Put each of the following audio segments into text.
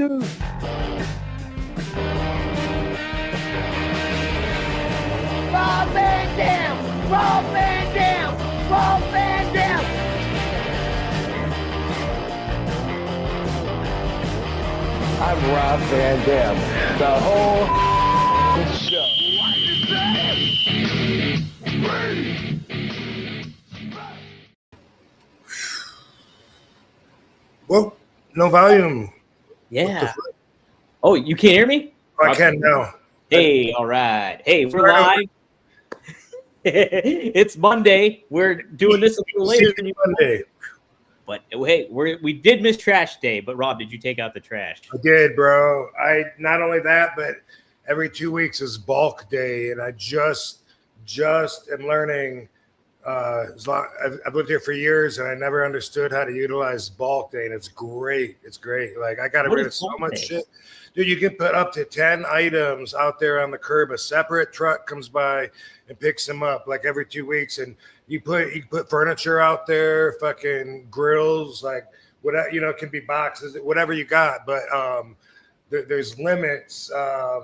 Van Dam! Rob Van Dam! Rob Van Dam! I'm Rob Van Dam. The whole show. Well, no volume. Yeah. Oh, you can't hear me? I can now. Hey, all right. Hey, we're live. It's Monday. We're doing this a little later than Monday. But hey, we did miss trash day. But Rob, did you take out the trash? I did, bro. I not only that, but every 2 weeks is bulk day, and I just am learning. I've lived here for years, and I never understood how to utilize bulk day, and it's great. It's great. Like I got rid of so much shit. Dude, you can put up to 10 items out there on the curb. A separate truck comes by and picks them up like every 2 weeks. And you put furniture out there, fucking grills, like whatever, it can be boxes, whatever you got. But there's limits.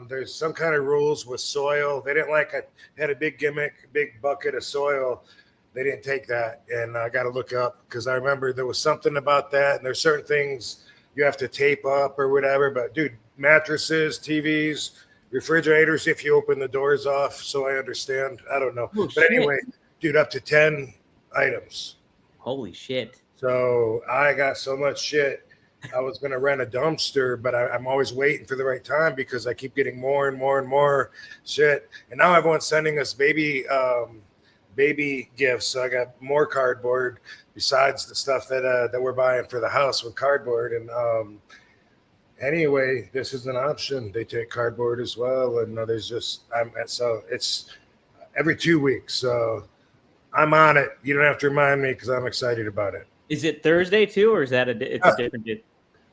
There's some kind of rules with soil. They didn't had a big gimmick, big bucket of soil. They didn't take that. And I got to look up because I remember there was something about that. And there's certain things you have to tape up or whatever. But dude, mattresses, TVs, refrigerators, if you open the doors off, so I understand. I don't know. Oh, but anyway, dude, up to 10 items. Holy shit. So I got so much shit. I was going to rent a dumpster, but I'm always waiting for the right time because I keep getting more and more and more shit. And now everyone's sending us baby gifts. So I got more cardboard besides the stuff that we're buying for the house with cardboard. And anyway, this is an option. They take cardboard as well, and so it's every 2 weeks. So I'm on it. You don't have to remind me because I'm excited about it. Is it Thursday too, or is that a different day?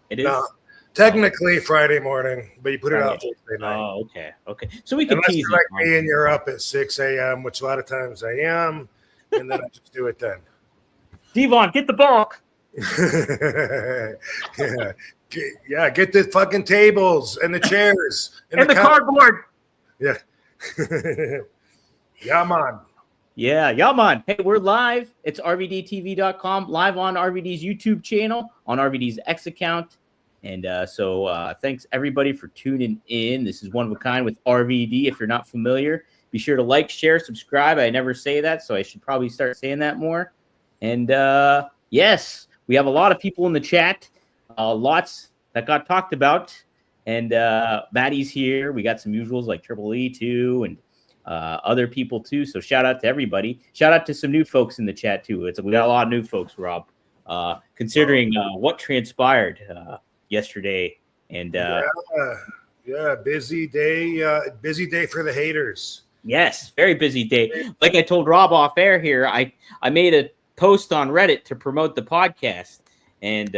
It is. No, technically Friday morning, but you put it out Thursday night. Oh, okay. So we can Unless tease you're like me and you're up at 6 a.m., which a lot of times I am, and then I just do it then. Devon, get the bulk. Yeah, get the fucking tables and the chairs and the cardboard. Yeah. Yeah, man. Yeah, man. Hey, we're live. It's RVDTV.com, live on RVD's YouTube channel, on RVD's X account. And so thanks, everybody, for tuning in. This is One of a Kind with RVD. If you're not familiar, be sure to like, share, subscribe. I never say that, so I should probably start saying that more. And yes, we have a lot of people in the chat. Lots that got talked about, and Maddie's here. We got some usuals like Triple E too, and other people too. So shout out to everybody. Shout out to some new folks in the chat too. We got a lot of new folks, Rob. Considering what transpired yesterday, and busy day for the haters. Yes, very busy day. Like I told Rob off air here, I made a post on Reddit to promote the podcast, and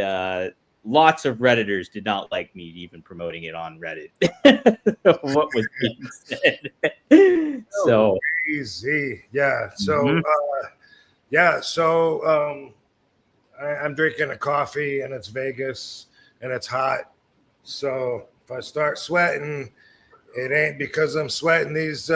lots of Redditors did not like me even promoting it on Reddit. What was being said? So easy. Yeah. So I'm drinking a coffee, and it's Vegas, and it's hot. So if I start sweating, it ain't because I'm sweating these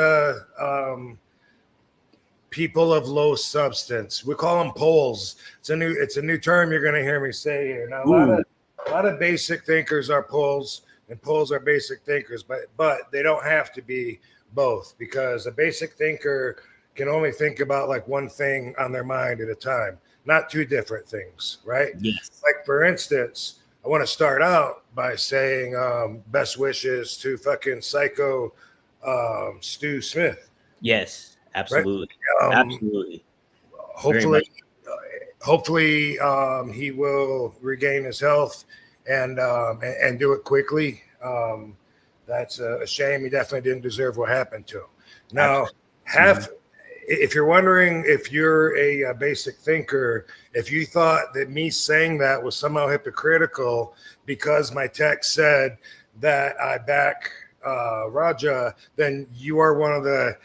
people of low substance. We call them poles. It's a new term you're going to hear me say here. Now, a lot of basic thinkers are poles, and poles are basic thinkers, but they don't have to be both, because a basic thinker can only think about like one thing on their mind at a time, not two different things, right? yes. Like, for instance, I want to start out by saying best wishes to fucking psycho Stu Smith. Yes, absolutely. Right? Absolutely. Hopefully he will regain his health and do it quickly. That's a shame. He definitely didn't deserve what happened to him. Now, if you're wondering if you're a basic thinker, if you thought that me saying that was somehow hypocritical because my text said that I back Raja, then you are one of the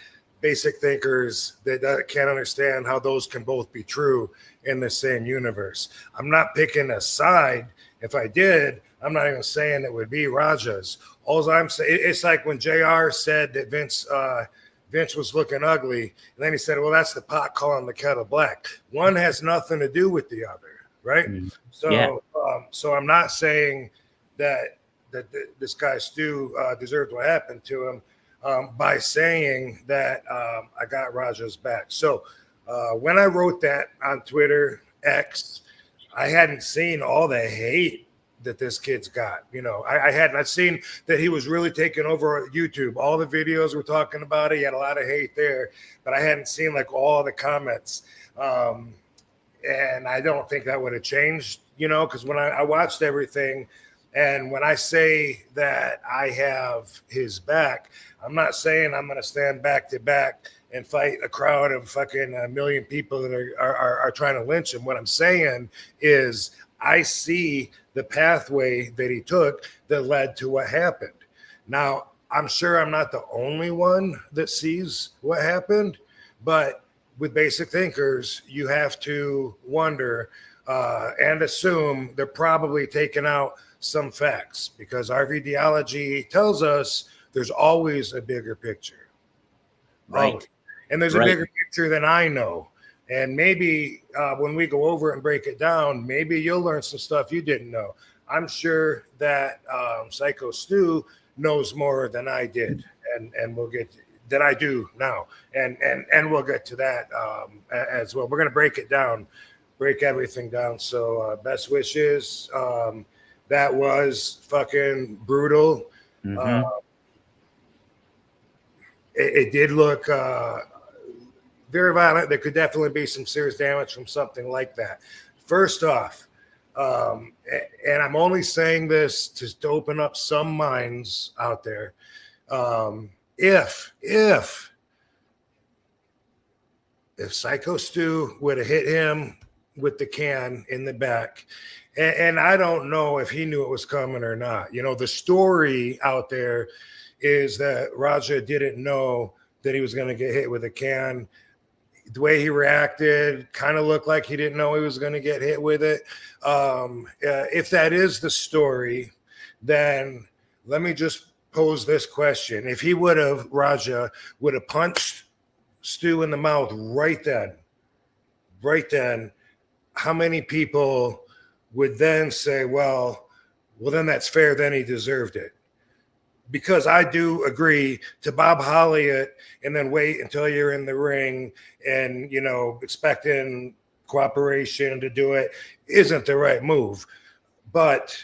basic thinkers that can't understand how those can both be true in the same universe. I'm not picking a side. If I did, I'm not even saying it would be Raja's. All I'm saying, it's like when JR said that Vince was looking ugly, and then he said, well, that's the pot calling the kettle black. One has nothing to do with the other, right? So so I'm not saying that this guy Stu deserved what happened to him by saying that I got Raja's back. So when I wrote that on Twitter, X, I hadn't seen all the hate that this kid's got. You know, I hadn't. I'd seen that he was really taking over YouTube. All the videos were talking about it. He had a lot of hate there, but I hadn't seen like all the comments. And I don't think that would have changed, you know, because when I watched everything, and when I say that I have his back, I'm not saying I'm going to stand back to back and fight a crowd of fucking a million people that are trying to lynch him. What I'm saying is I see the pathway that he took that led to what happened. Now, I'm sure I'm not the only one that sees what happened, but with basic thinkers, you have to wonder and assume they're probably taking out some facts, because RVDology tells us there's always a bigger picture. Right. Always. And there's a bigger picture than I know. And maybe when we go over it and break it down, maybe you'll learn some stuff you didn't know. I'm sure that Psycho Stu knows more than I did, and we'll get that I do now, and we'll get to that as well. We're gonna break it down, break everything down. So best wishes. That was fucking brutal. It did look very violent. There could definitely be some serious damage from something like that. First off, and I'm only saying this to open up some minds out there. If Psycho Stu would have hit him with the can in the back, and I don't know if he knew it was coming or not. You know, the story out there is that Raja didn't know that he was going to get hit with a can. The way he reacted kind of looked like he didn't know he was going to get hit with it. If that is the story, then let me just pose this question. If he Raja would have punched Stu in the mouth right then, how many people would then say, well, then that's fair, then he deserved it? Because I do agree to Bob Holly it and then wait until you're in the ring and, you know, expecting cooperation to do it isn't the right move. But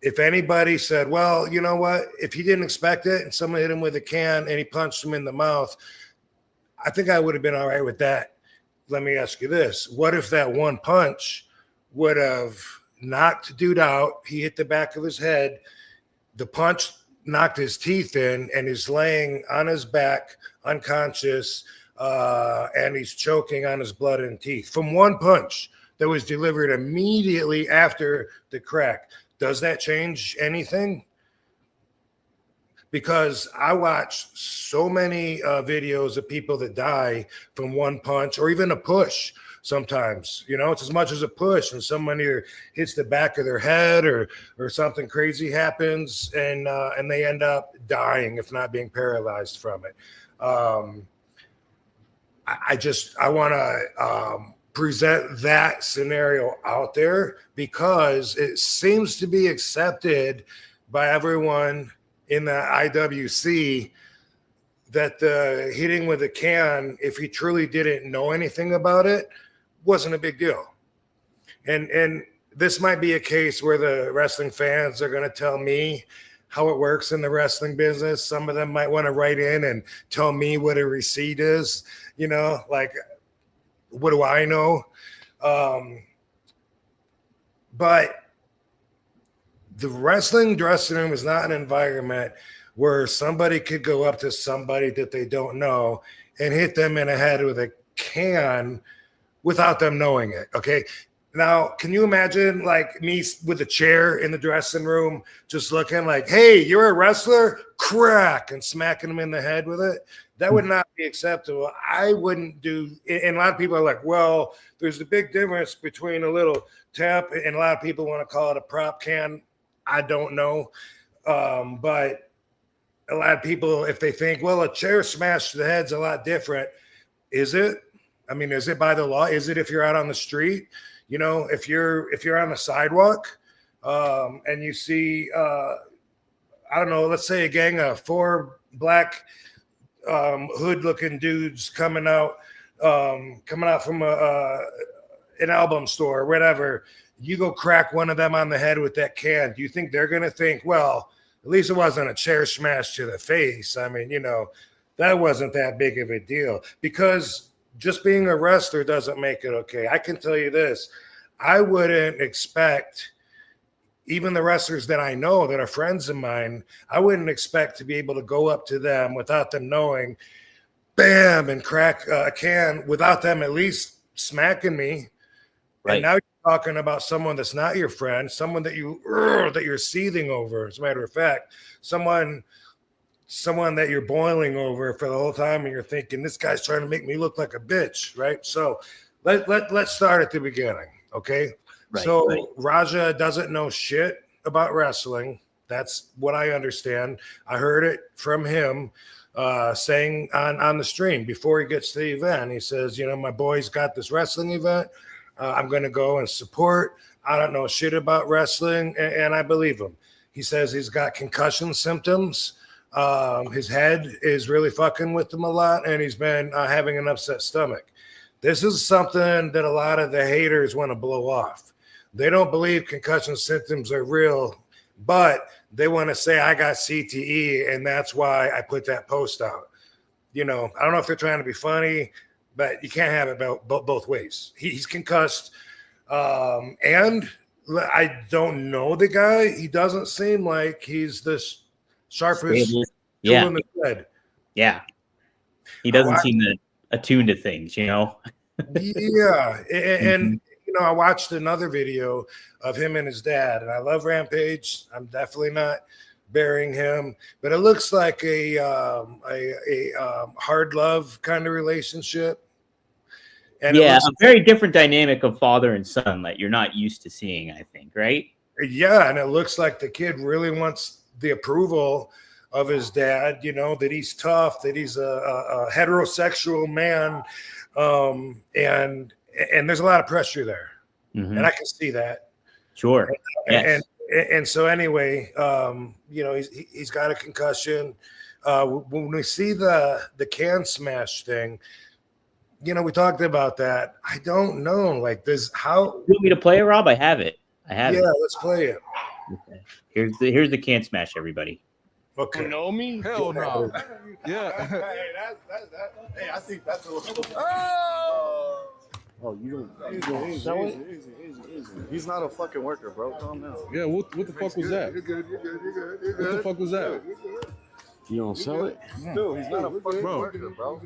if anybody said, well, you know what, if he didn't expect it and someone hit him with a can and he punched him in the mouth, I think I would have been all right with that. Let me ask you this. What if that one punch would have knocked dude out? He hit the back of his head. The punch knocked his teeth in, and he's laying on his back, unconscious, and he's choking on his blood and teeth from one punch that was delivered immediately after the crack. Does that change anything? Because I watch so many videos of people that die from one punch or even a push. Sometimes, you know, it's as much as a push, and someone either hits the back of their head or something crazy happens, and they end up dying, if not being paralyzed from it. I want to present that scenario out there because it seems to be accepted by everyone in the IWC that the hitting with a can, if he truly didn't know anything about it, wasn't a big deal. And this might be a case where the wrestling fans are going to tell me how it works in the wrestling business. Some of them might want to write in and tell me what a receipt is, you know, like, what do I know? But the wrestling dressing room is not an environment where somebody could go up to somebody that they don't know and hit them in the head with a can without them knowing it. Okay. Now, can you imagine like me with a chair in the dressing room, just looking like, hey, you're a wrestler, crack, and smacking them in the head with it? That would not be acceptable. I wouldn't do, and a lot of people are like, well, there's a big difference between a little tap, and a lot of people want to call it a prop can. I don't know. But a lot of people, if they think, well, a chair smash to the head's a lot different. Is it? I mean, is it by the law? Is it if you're out on the street? You know, if you're on the sidewalk and you see, I don't know, let's say a gang of 4 black hood-looking dudes coming out from an album store or whatever, you go crack one of them on the head with that can. Do you think they're going to think, well, at least it wasn't a chair smash to the face? I mean, you know, that wasn't that big of a deal, because just being a wrestler doesn't make it okay. I can tell you this. I wouldn't expect, even the wrestlers that I know that are friends of mine, I wouldn't expect to be able to go up to them without them knowing, bam, and crack a can without them at least smacking me. Right. And now you're talking about someone that's not your friend, someone that you're seething over. As a matter of fact, someone that you're boiling over for the whole time, and you're thinking, this guy's trying to make me look like a bitch, right? So let's start at the beginning, okay? Right, so Raja doesn't know shit about wrestling. That's what I understand. I heard it from him saying on the stream before he gets to the event. He says, you know, my boy's got this wrestling event. I'm going to go and support. I don't know shit about wrestling, and I believe him. He says he's got concussion symptoms. His head is really fucking with him a lot, and he's been having an upset stomach. This is something that a lot of the haters want to blow off. They don't believe concussion symptoms are real, but they want to say I got CTE, and that's why I put that post out. You know, I don't know if they're trying to be funny, but you can't have it both ways. He's concussed, and I don't know the guy. He doesn't seem like he's this sharpest tool in the shed. Yeah, he doesn't seem attuned to things, you know. Yeah, and you know, I watched another video of him and his dad, and I love Rampage. I'm definitely not burying him, but it looks like a hard love kind of relationship. And yeah, a very different dynamic of father and son that you're not used to seeing, I think, right? Yeah, and it looks like the kid really wants the approval of his dad, you know, that he's tough, that he's a heterosexual man, and there's a lot of pressure there, and I can see that. Sure. And so anyway, you know, he's got a concussion. When we see the can smash thing, you know, we talked about that. I don't know, like this. How you want me to play it, Rob? I have it. Yeah, let's play it. Okay. Here's the can smash, everybody. Okay. You know me? Hell no. Yeah. Hey, I think that's a little. Oh, you don't sell it? Easy. He's not a fucking worker, bro. Calm down. Yeah, what the fuck was that? You're good. What the fuck was that? You don't sell it? Dude, he's not a fucking worker, bro.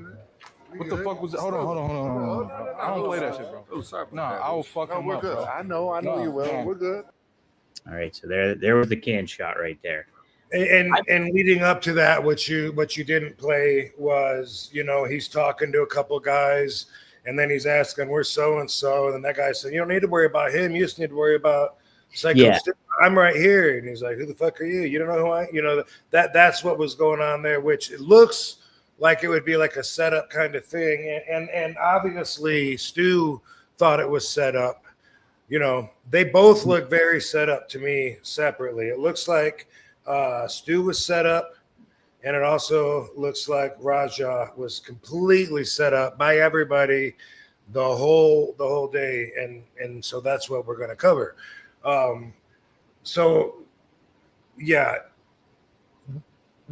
What the fuck was that? Hold on. I don't play that shit, bro. Oh, sorry. Nah, I will fuck him we're up, good. bro. I know you will. No. We're good. All right, so there was the can shot right there. And leading up to that, what you didn't play was, you know, he's talking to a couple guys, and then he's asking, "Where's so and so?" And then that guy said, "You don't need to worry about him. You just need to worry about Psycho. Yeah. I'm right here." And he's like, "Who the fuck are you? You don't know who I?" You know, that's what was going on there, which it looks like it would be like a setup kind of thing, and obviously Stu thought it was set up. You know, they both look very set up to me separately. It looks like Stu was set up, and it also looks like Raja was completely set up by everybody the whole day, and so that's what we're going to cover. So yeah,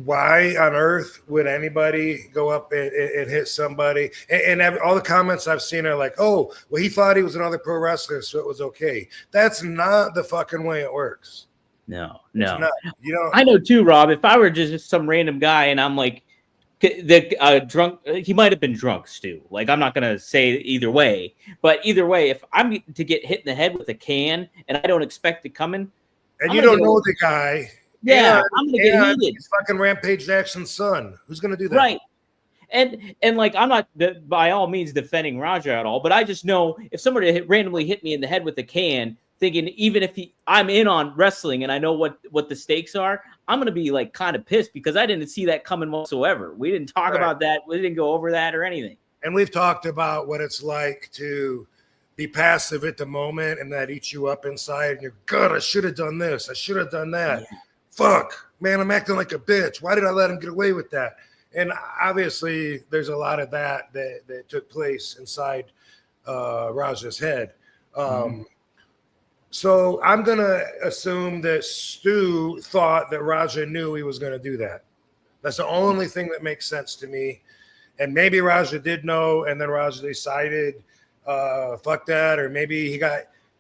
why on earth would anybody go up and hit somebody? And all the comments I've seen are like, "Oh, well, he thought he was another pro wrestler, so it was okay." That's not the fucking way it works. No. You know, I know too, Rob. If I were just some random guy and I'm like, the drunk, he might have been drunk, Stu. Like, I'm not gonna say either way, but either way, if I'm to get hit in the head with a can and I don't expect it coming, and you don't know the guy. Yeah, I'm gonna get heated. It's fucking Rampage Jackson's son. Who's gonna do that? Right. And like, I'm not by all means defending Raja at all, but I just know if somebody randomly hit me in the head with a can, thinking even if I'm in on wrestling and I know what the stakes are, I'm gonna be like kind of pissed because I didn't see that coming whatsoever. We didn't talk about that. We didn't go over that or anything. And we've talked about what it's like to be passive at the moment and that eats you up inside. And you're, God, I should have done this. I should have done that. Yeah. Fuck, man, I'm acting like a bitch. Why did I let him get away with that? And obviously, there's a lot of that took place inside Raja's head. So I'm going to assume that Stu thought that Raja knew he was going to do that. That's the only thing that makes sense to me. And maybe Raja did know, and then Raja decided, fuck that, or maybe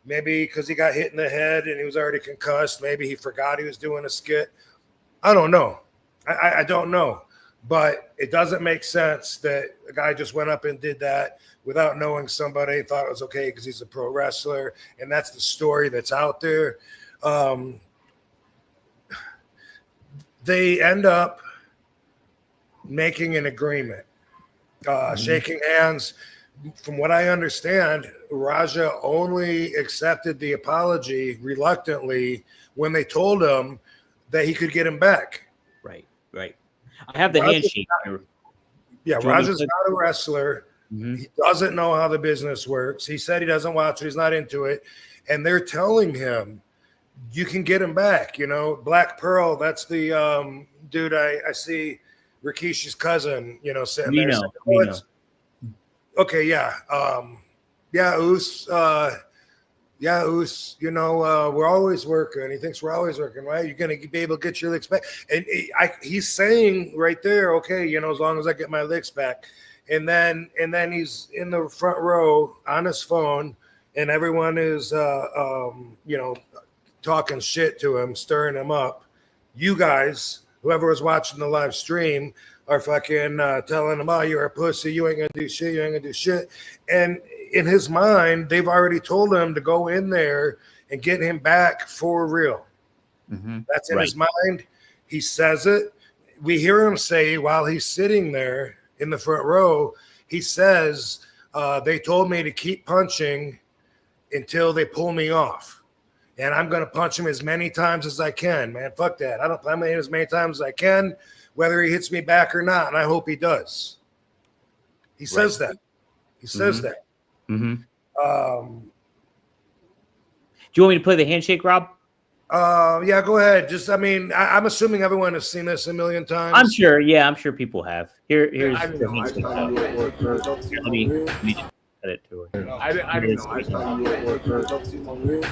because he got hit in the head and he was already concussed, maybe he forgot he was doing a skit. I don't know. I don't know. But it doesn't make sense that a guy just went up and did that without knowing somebody and thought it was okay because he's a pro wrestler. And that's the story that's out there. They end up making an agreement, shaking hands. From what I understand, Raja only accepted the apology reluctantly when they told him that he could get him back. Right. I have the handshake. Raja's not a wrestler. He doesn't know how the business works. He said he doesn't watch it. He's not into it. And they're telling him, you can get him back. You know, Black Pearl, that's the dude I see, Rikishi's cousin, sitting there. Saying, okay, yeah. Oos. Oos, we're always working. He thinks we're always working, right? You're going to be able to get your licks back. And he's saying right there, okay, as long as I get my licks back. And then he's in the front row on his phone, and everyone is, talking shit to him, stirring him up. You guys, whoever was watching the live stream, are fucking telling him, oh, you're a pussy. You ain't going to do shit. You ain't going to do shit. And in his mind, they've already told him to go in there and get him back for real. That's in his mind. He says it. We hear him say while he's sitting there in the front row, he says, they told me to keep punching until they pull me off. And I'm going to punch him as many times as I can, man. Fuck that. I'm going to hit as many times as I can, whether he hits me back or not. And I hope he does. He says that. He says that. Do you want me to play the handshake, Rob? Yeah, go ahead. I'm assuming everyone has seen this a million times. I'm sure. Yeah, I'm sure people have. Here's the handshake. Let me just cut it to her. I didn't know. I thought you were at work. Don't see my wheel.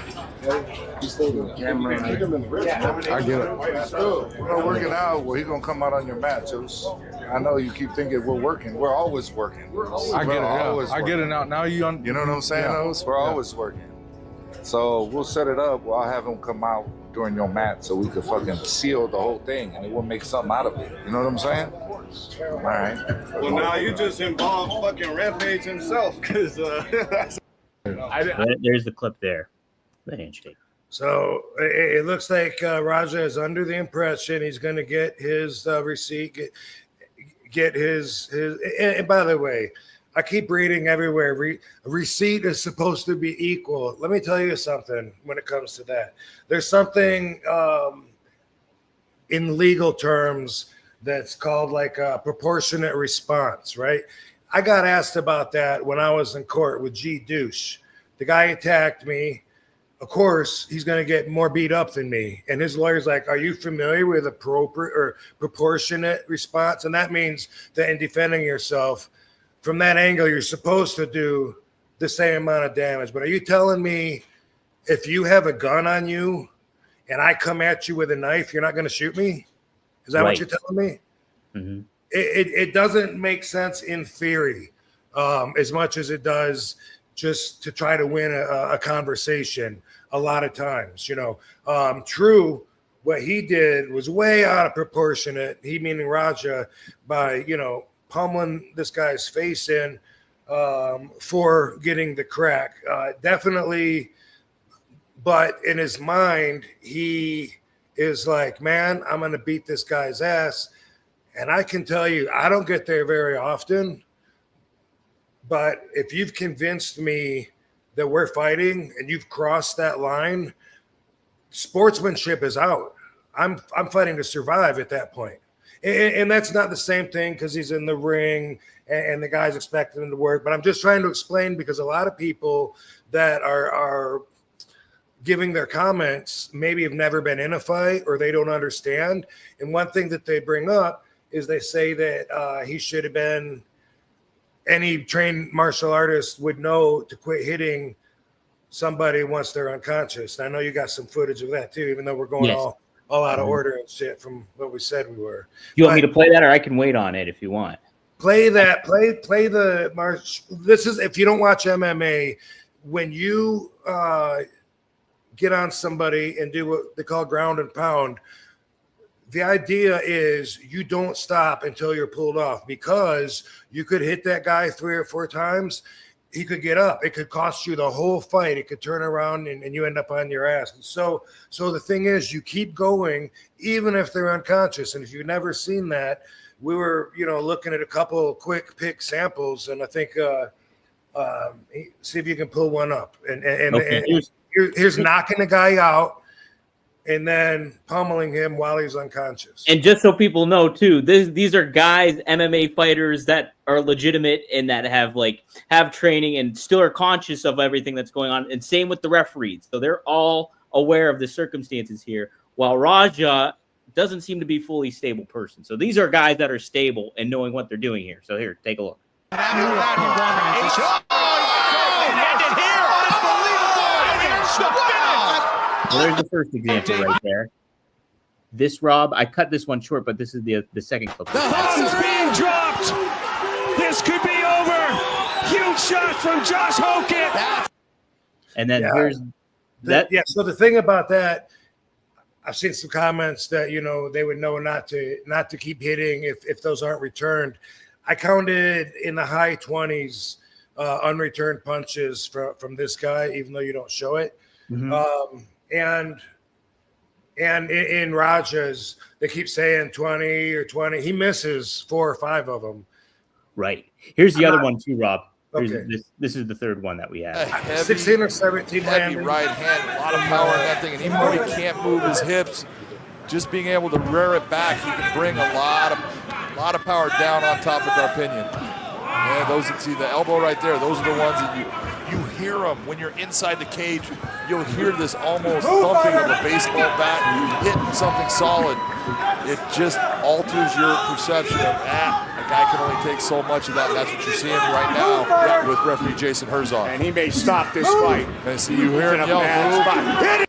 You stay the camera. I get it. We're working out. Well, he's going to come out on your mat, Juice. I know you keep thinking we're working. We're always working. I get it. I get it now. Now you know what I'm saying, Oz? We're always working. So we'll set it up. I'll have him come out during your mat so we could fucking seal the whole thing and we'll make something out of it. You know what I'm saying? All right. Well, now you just involved fucking Rampage himself because there's the clip there. The handshake. So it looks like Raja is under the impression he's going to get his receipt, get his. And by the way, I keep reading everywhere. Receipt is supposed to be equal. Let me tell you something when it comes to that. There's something in legal terms that's called like a proportionate response, right? I got asked about that when I was in court with G. Douche. The guy attacked me. Of course, he's going to get more beat up than me. And his lawyer's like, are you familiar with appropriate or proportionate response? And that means that in defending yourself, from that angle, you're supposed to do the same amount of damage. But are you telling me if you have a gun on you and I come at you with a knife, you're not going to shoot me? Is that what you're telling me? It doesn't make sense in theory as much as it does just to try to win a conversation a lot of times. True, what he did was way out of proportionate. He, meaning Raja, by, pummeling this guy's face in for getting the crack. Definitely, but in his mind, he is like, man, I'm going to beat this guy's ass. And I can tell you, I don't get there very often. But if you've convinced me that we're fighting and you've crossed that line, sportsmanship is out. I'm fighting to survive at that point. And that's not the same thing because he's in the ring and the guy's expecting him to work. But I'm just trying to explain because a lot of people that are giving their comments maybe have never been in a fight or they don't understand. And one thing that they bring up is they say that he should have been, any trained martial artist would know to quit hitting somebody once they're unconscious. And I know you got some footage of that too, even though we're going all out of order and shit from what we said we were. You want me to play that, or I can wait on it if you want? Play that. Play the march. This is, if you don't watch MMA, when you get on somebody and do what they call ground and pound, the idea is you don't stop until you're pulled off, because you could hit that guy 3 or 4 times. He could get up. It could cost you the whole fight. It could turn around and you end up on your ass. And so the thing is, you keep going even if they're unconscious. And if you've never seen that, we were, looking at a couple quick pick samples, and I think see if you can pull one up. And here's knocking the guy out and then pummeling him while he's unconscious. And just so people know too, these are guys, MMA fighters that are legitimate and that have training and still are conscious of everything that's going on. And same with the referees. So they're all aware of the circumstances here, while Raja doesn't seem to be a fully stable person. So these are guys that are stable and knowing what they're doing here. So here, take a look. Well, there's the first example right there. This, Rob, I cut this one short, but this is the second clip. The host is being dropped. This could be over. Huge shot from Josh Hogan. And then here's that. Yeah. So the thing about that, I've seen some comments that they would know not to keep hitting if those aren't returned. I counted in the high 20s unreturned punches from this guy, even though you don't show it. Mm-hmm. And in Raja's, they keep saying 20 or 20. He misses 4 or 5 of them. Right. Here's the other one too, Rob. Okay. This is the third one that we have. 16 or 17 heavy right hand, a lot of power in that thing, and even though he can't move his hips, just being able to rear it back, he can bring a lot of power down on top of Darpinian. Yeah, those, see the elbow right there, those are the ones that you hear them when you're inside the cage. You'll hear this almost thumping of a baseball bat hitting something solid. It just alters your perception of a guy can only take so much of that. And that's what you're seeing right now with referee Jason Herzog. And he may stop this fight. And see, you hear him yell, move.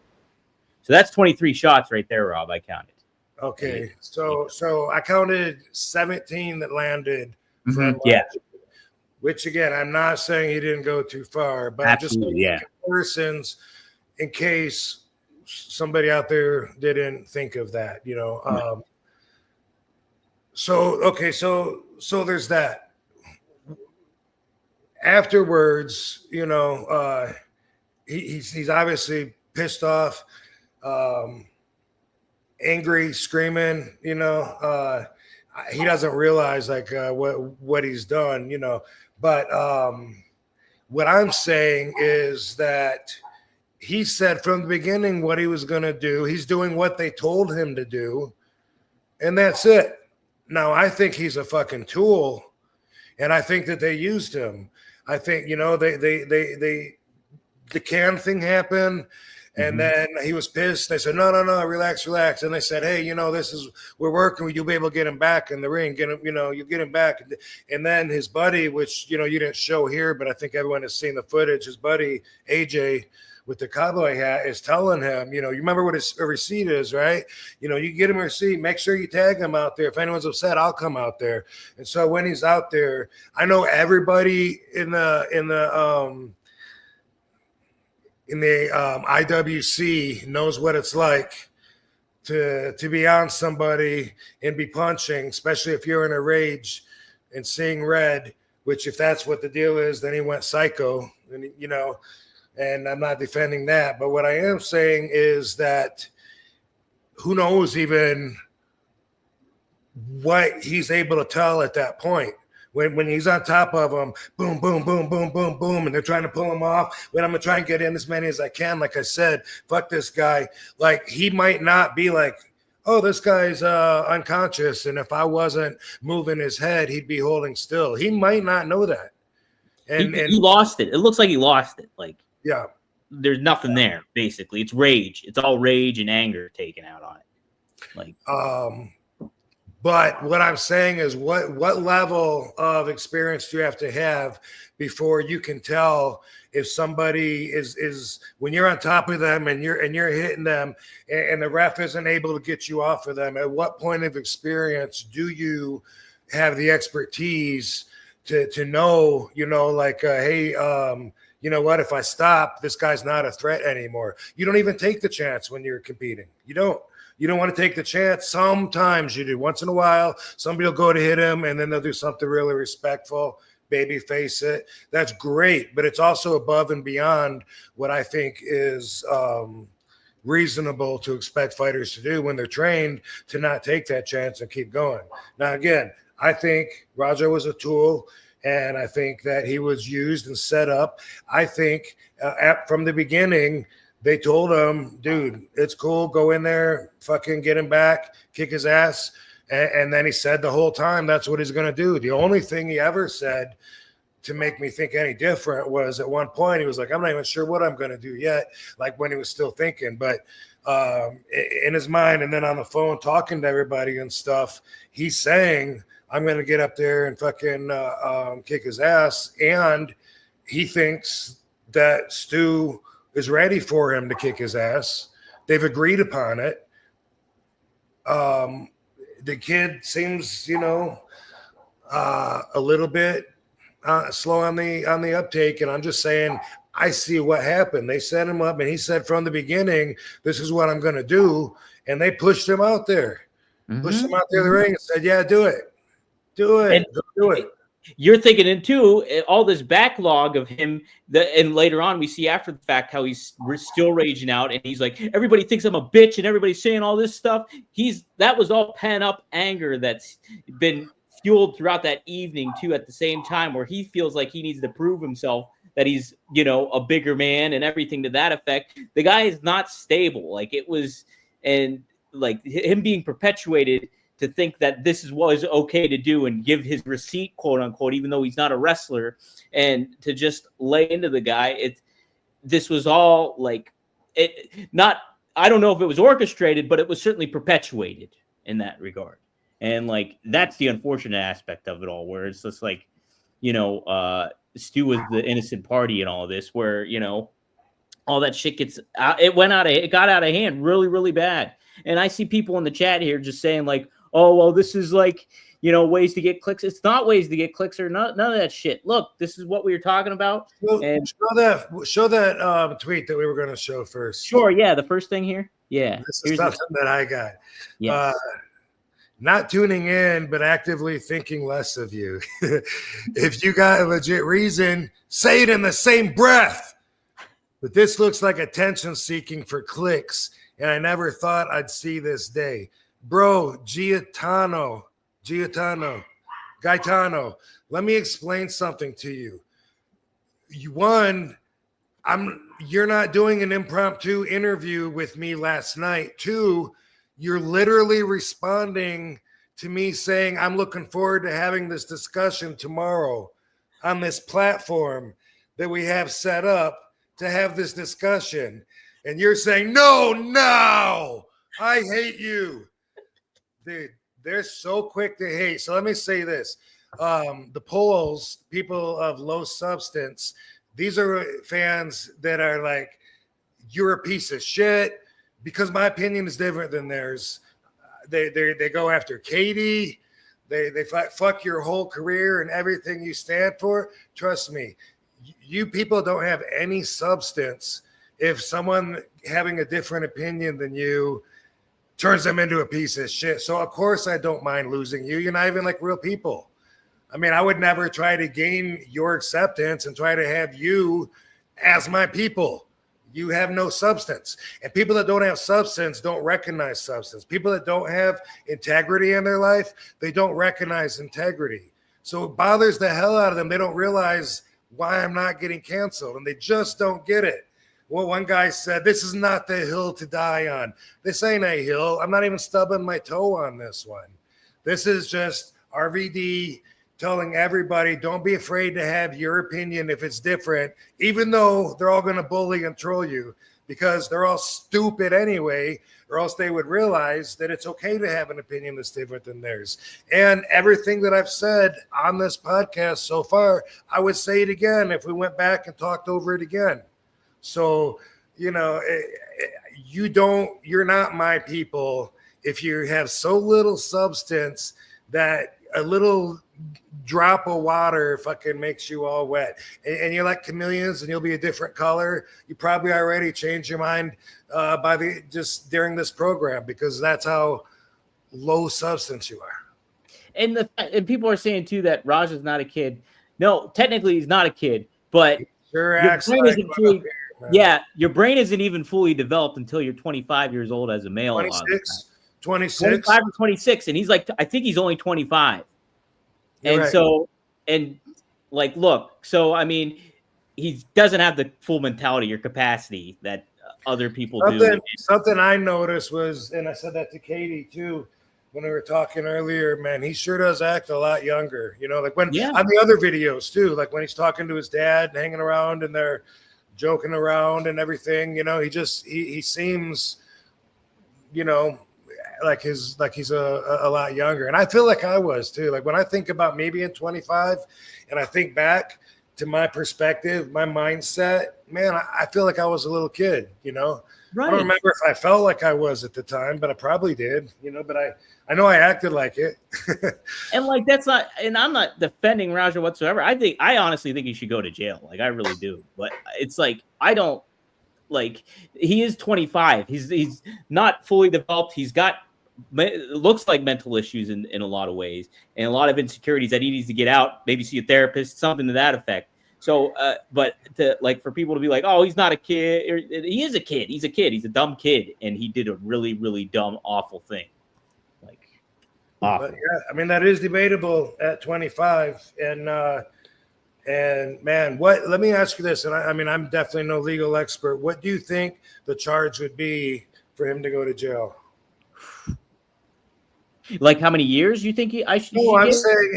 So that's 23 shots right there, Rob. I counted. Okay, so I counted 17 that landed. Mm-hmm. Yeah. Which again, I'm not saying he didn't go too far, but absolutely, I'm just comparisons in case somebody out there didn't think of that, So there's that. Afterwards, he's obviously pissed off, angry, screaming. He doesn't realize what he's done, But what I'm saying is that he said from the beginning what he was going to do. He's doing what they told him to do, and that's it. Now, I think he's a fucking tool, and I think that they used him. I think, the can thing happened, and then he was pissed. They said, no, relax. And they said, hey, we're working. You'll be able to get him back in the ring. Get him, you get him back. And then his buddy, which, you didn't show here, but I think everyone has seen the footage. His buddy, AJ, with the cowboy hat, is telling him, you remember what a receipt is, right? You get him a receipt, make sure you tag him out there. If anyone's upset, I'll come out there. And so when he's out there, I know everybody in the IWC knows what it's like to be on somebody and be punching, especially if you're in a rage and seeing red, which if that's what the deal is, then he went psycho, and I'm not defending that. But what I am saying is that who knows even what he's able to tell at that point. When he's on top of them, boom, boom, boom, boom, boom, boom, and they're trying to pull him off. When I'm gonna try and get in as many as I can, like I said, fuck this guy. Like he might not be like, oh, this guy's unconscious, and if I wasn't moving his head, he'd be holding still. He might not know that. And he lost it. It looks like he lost it. Like yeah, there's nothing there. Basically, it's rage. It's all rage and anger taken out on it. Like But what I'm saying is, what level of experience do you have to have before you can tell if somebody is when you're on top of them and you're hitting them and the ref isn't able to get you off of them? At what point of experience do you have the expertise to know, like, hey, you know what? If I stop, this guy's not a threat anymore. You don't even take the chance when you're competing. You don't want to take the chance. Sometimes you do. Once in a while, somebody will go to hit him, and then they'll do something really respectful, baby face it. That's great, but it's also above and beyond what I think is reasonable to expect fighters to do when they're trained to not take that chance and keep going. Now, again, I think Raja was a tool, and I think that he was used and set up. I think from the beginning – they told him, dude, it's cool. Go in there, fucking get him back, kick his ass. And then he said the whole time that's what he's going to do. The only thing he ever said to make me think any different was at one point he was like, I'm not even sure what I'm going to do yet, like when he was still thinking. But in his mind and then on the phone talking to everybody and stuff, he's saying, I'm going to get up there and fucking kick his ass. And he thinks that Stu is ready for him to kick his ass. They've agreed upon it. The kid seems, a little bit slow on the uptake, and I'm just saying I see what happened. They set him up, and he said from the beginning, "This is what I'm going to do," and they pushed him out there, pushed him out there in the ring, and said, "Yeah, do it, do it, do it." You're thinking into all this backlog of him, and later on we see after the fact how he's still raging out, and he's like, everybody thinks I'm a bitch, and everybody's saying all this stuff. That was all pent up anger that's been fueled throughout that evening too. At the same time, where he feels like he needs to prove himself that he's a bigger man and everything to that effect. The guy is not stable. Like it was, and like him being perpetuated to think that this is what is okay to do and give his receipt, quote unquote, even though he's not a wrestler, and to just lay into the guy. This was all like I don't know if it was orchestrated, but it was certainly perpetuated in that regard. And like, that's the unfortunate aspect of it all, where it's just like, Stu was the innocent party in all of this, where, all that shit it got out of hand really, really bad. And I see people in the chat here just saying like, oh, well, this is like, ways to get clicks. It's not ways to get clicks or none of that shit. Look, this is what we were talking about. And show that tweet that we were going to show first. Sure. Yeah. The first thing here. Yeah. This is something that I got. Yes. Not tuning in, but actively thinking less of you. If you got a legit reason, say it in the same breath. But this looks like attention seeking for clicks, and I never thought I'd see this day. Bro, Gaetano, let me explain something to you. You're not doing an impromptu interview with me last night. 2, you're literally responding to me saying, I'm looking forward to having this discussion tomorrow on this platform that we have set up to have this discussion. And you're saying, no, I hate you. Dude, they're so quick to hate. So let me say this. The polls, people of low substance, these are fans that are like, you're a piece of shit, because my opinion is different than theirs. They go after Katie. They fuck your whole career and everything you stand for. Trust me, you people don't have any substance if someone having a different opinion than you turns them into a piece of shit. So, of course, I don't mind losing you. You're not even like real people. I mean, I would never try to gain your acceptance and try to have you as my people. You have no substance. And people that don't have substance don't recognize substance. People that don't have integrity in their life, they don't recognize integrity. So it bothers the hell out of them. They don't realize why I'm not getting canceled, and they just don't get it. Well, one guy said, this is not the hill to die on. This ain't a hill. I'm not even stubbing my toe on this one. This is just RVD telling everybody, don't be afraid to have your opinion if it's different, even though they're all going to bully and troll you, because they're all stupid anyway, or else they would realize that it's okay to have an opinion that's different than theirs. And everything that I've said on this podcast so far, I would say it again if we went back and talked over it again. So, you know, you're not my people if you have so little substance that a little drop of water fucking makes you all wet. And you're like chameleons and you'll be a different color. You probably already changed your mind just during this program, because that's how low substance you are. And people are saying too that Raj is not a kid. No, technically he's not a kid, but Sure your acts brain like isn't one fully, up here, man. yeah, your brain isn't even fully developed until you're 25 years old as a male. 26. 25 or 26, and he's like, I think he's only 25. You're and right. so, and like, look, so I mean, he doesn't have the full mentality or capacity that other people do. Something I noticed was, and I said that to Katie too when we were talking earlier, man, he sure does act a lot younger, you know, like when on the other videos too, like when he's talking to his dad, hanging around and they're joking around and everything, you know, he seems, you know, like he's a lot younger. And I feel like I was too. Like when I think about me being 25 and I think back to my perspective, my mindset, man, I feel like I was a little kid, you know. Right. I don't remember if I felt like I was at the time, but I probably did, you know, but I know I acted like it. And like, that's not, and I'm not defending Raja whatsoever. I honestly think he should go to jail. Like, I really do. But it's like, I don't, like, he is 25. He's not fully developed. He's got, it looks like mental issues in a lot of ways and a lot of insecurities that he needs to get out, maybe see a therapist, something to that effect. So, but for people to be like, oh, he's not a kid. He is a kid. He's a kid. He's a dumb kid. And he did a really, really dumb, awful thing. Like, awful. But yeah, I mean, that is debatable at 25. And man, let me ask you this. And I mean, I'm definitely no legal expert. What do you think the charge would be for him to go to jail? Like how many years you think I should? No, I'm saying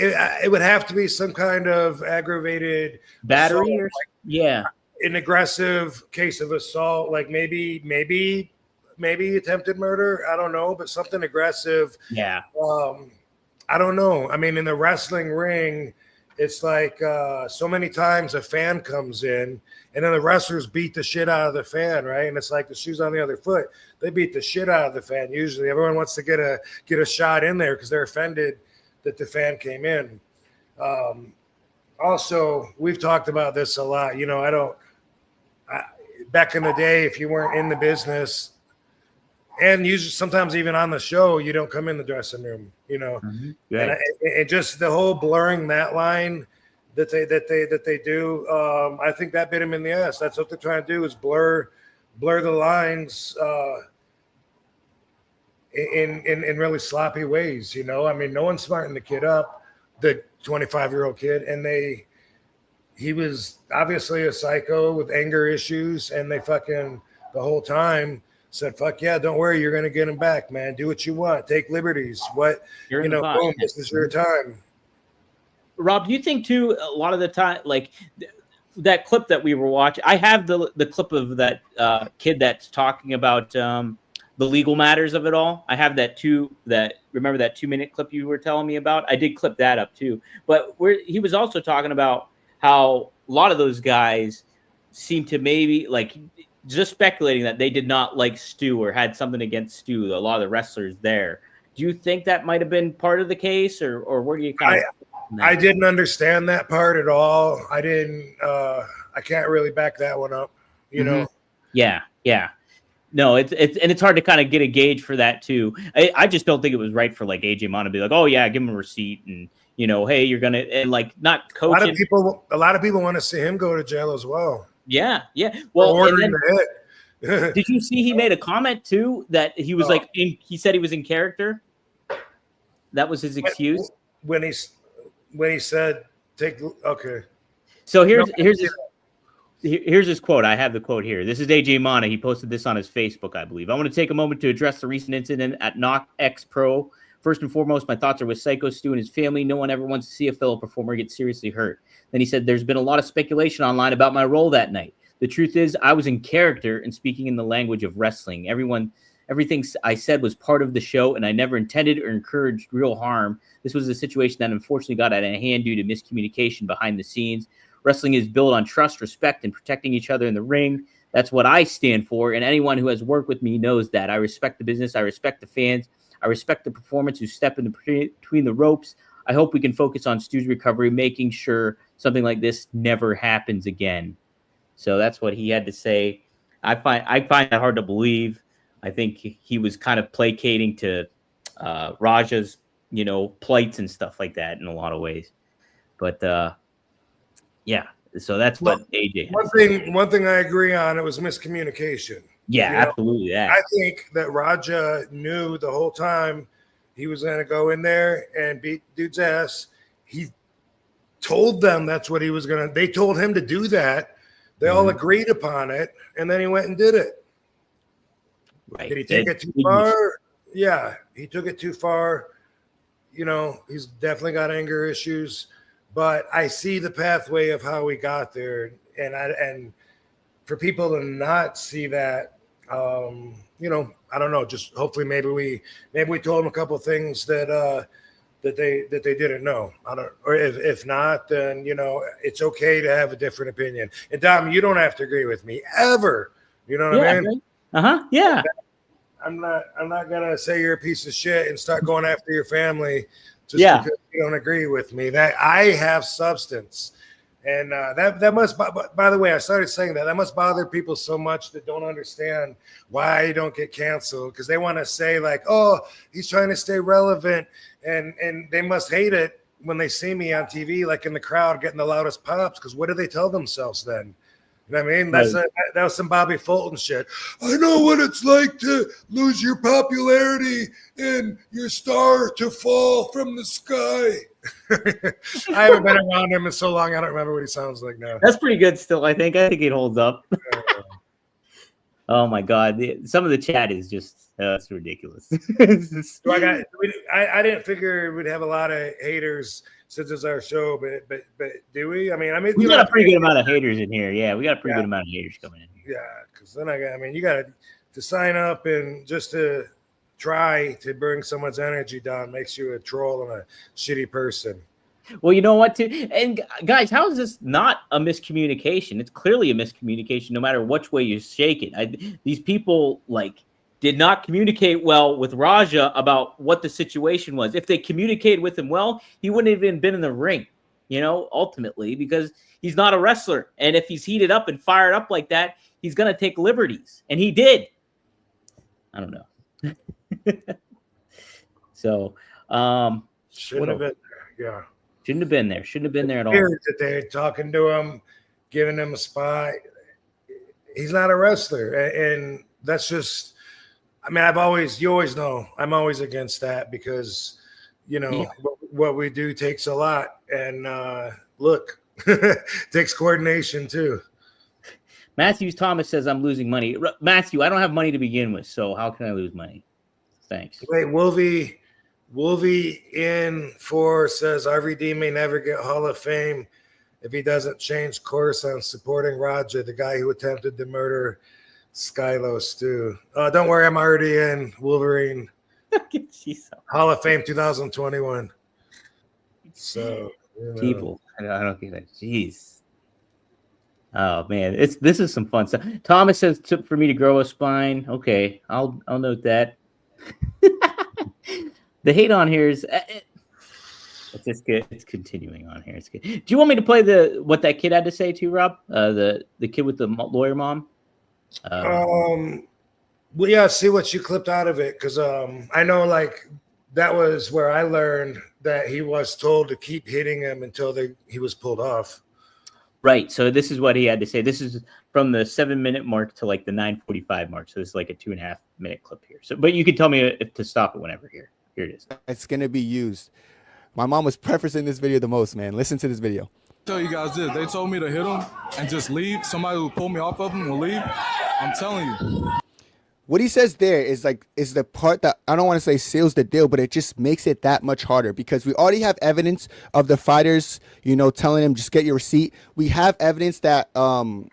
it would have to be some kind of aggravated battery, assault, an aggressive case of assault, like maybe attempted murder. I don't know, but something aggressive. Yeah. I don't know. I mean, in the wrestling ring, it's like so many times a fan comes in and then the wrestlers beat the shit out of the fan, right? And it's like the shoes on the other foot. They beat the shit out of the fan. Usually everyone wants to get a shot in there because they're offended that the fan came in. Also, we've talked about this a lot. You know, back in the day, if you weren't in the business, and usually sometimes even on the show, you don't come in the dressing room, you know. Mm-hmm. Right. And just the whole blurring that line that they do, I think that bit him in the ass. That's what they're trying to do, is blur the lines in really sloppy ways, you know. I mean, no one's smarting the kid up, the 25-year-old kid, and he was obviously a psycho with anger issues, and they fucking the whole time said, fuck yeah, don't worry, you're going to get him back, man. Do what you want. Take liberties. Boom, this is your time. Rob, do you think, too, a lot of the time, like that clip that we were watching, I have the clip of that kid that's talking about the legal matters of it all. I have remember that 2-minute clip you were telling me about? I did clip that up, too. But he was also talking about how a lot of those guys seem to maybe, like, just speculating that they did not like Stu or had something against Stu, a lot of the wrestlers there. Do you think that might have been part of the case, or where do you kind of? I didn't understand that part at all. I didn't. I can't really back that one up. You know. Yeah. No, it's hard to kind of get a gauge for that too. I just don't think it was right for like AJ Mon to be like, oh yeah, give him a receipt and hey, you're gonna, and like not coach. A lot of people want to see him go to jail as well. Yeah. Well, did you see he made a comment too that he was he said he was in character? That was his excuse. when he said, okay. So here's his quote. I have the quote here. This is AJ Mana. He posted this on his Facebook, I believe. I want to take a moment to address the recent incident at Knock X Pro. First and foremost, my thoughts are with Psycho Stu and his family. No one ever wants to see a fellow performer get seriously hurt. Then he said, there's been a lot of speculation online about my role that night. The truth is, I was in character and speaking in the language of wrestling. Everything I said was part of the show, and I never intended or encouraged real harm. This was a situation that unfortunately got out of hand due to miscommunication behind the scenes. Wrestling is built on trust, respect, and protecting each other in the ring. That's what I stand for, and anyone who has worked with me knows that. I respect the business. I respect the fans. I respect the performance who step in between the ropes. I hope we can focus on Stu's recovery, making sure something like this never happens again. So that's what he had to say. I find that hard to believe. I think he was kind of placating to Raja's, plights and stuff like that in a lot of ways. But yeah, so that's what AJ had. One thing I agree on, it was miscommunication. Yeah, absolutely. Yeah. I think that Raja knew the whole time he was going to go in there and beat dude's ass. He told them that's what he was going to. They told him to do that. They all agreed upon it, and then he went and did it. Right. Did he take it too far? Yeah, he took it too far. He's definitely got anger issues, but I see the pathway of how we got there, and for people to not see that, I don't know. Just hopefully, maybe we told them a couple of things that they didn't know. Or if not, then it's okay to have a different opinion. And Dom, you don't have to agree with me ever. You know what I mean? Yeah. I'm not gonna say you're a piece of shit and start going after your family just because you don't agree with me. That I have substance. And that must, by the way, I started saying that must bother people so much that don't understand why I don't get canceled, because they want to say like, oh, he's trying to stay relevant, and they must hate it when they see me on TV, like in the crowd getting the loudest pops, because what do they tell themselves then? You know what I mean? That was some Bobby Fulton shit. I know what it's like to lose your popularity and your star to fall from the sky. I haven't been around him in so long, I don't remember what he sounds like now. That's pretty good still, I think. I think it holds up. Oh, my God. Some of the chat is just it's ridiculous. I didn't figure we'd have a lot of haters since it's our show, but do we? I mean, we got a pretty good amount of haters in here. Yeah, we got a pretty good amount of haters coming in here. Yeah, because then you got to sign up and just to try to bring someone's energy down makes you a troll and a shitty person. Well, you know what, too? And guys, how is this not a miscommunication? It's clearly a miscommunication, no matter which way you shake it. These people did not communicate well with Raja about what the situation was. If they communicated with him well, he wouldn't have even been in the ring, ultimately, because he's not a wrestler. And if he's heated up and fired up like that, he's going to take liberties. And he did. I don't know. So, shouldn't have been there. Yeah. Shouldn't have been there. Shouldn't have been there at all. That they're talking to him, giving him a spot. He's not a wrestler. And that's just, you always know I'm always against that because, what we do takes a lot. And look, takes coordination too. Matthews Thomas says I'm losing money. Matthew, I don't have money to begin with, so how can I lose money? Thanks. Wait, Wolvie in 4 says RVD may never get Hall of Fame if he doesn't change course on supporting Raja, the guy who attempted to murder Skylo Stu. Don't worry, I'm already in. Wolverine. Hall of Fame 2021. So people, I don't get it. Jeez. Oh man, this is some fun stuff. Thomas says took for me to grow a spine. Okay, I'll note that. The hate on here is it's just good. It's continuing on here. It's good. Do you want me to play what that kid had to say too, Rob? The kid with the lawyer mom. Well, yeah. See what you clipped out of it, because I know that was where I learned that he was told to keep hitting him until he was pulled off. Right. So this is what he had to say. This is from the 7-minute mark to the 9:45 mark. So this is a 2.5 minute clip here. So, but you can tell me if to stop it whenever here. Here it is. It's going to be used. My mom was preferencing this video the most, man. Listen to this video. Tell you guys this. They told me to hit him and just leave. Somebody who pull me off of him will leave. I'm telling you. What he says there is the part that I don't want to say seals the deal, but it just makes it that much harder because we already have evidence of the fighters, you know, telling him just get your receipt. We have evidence that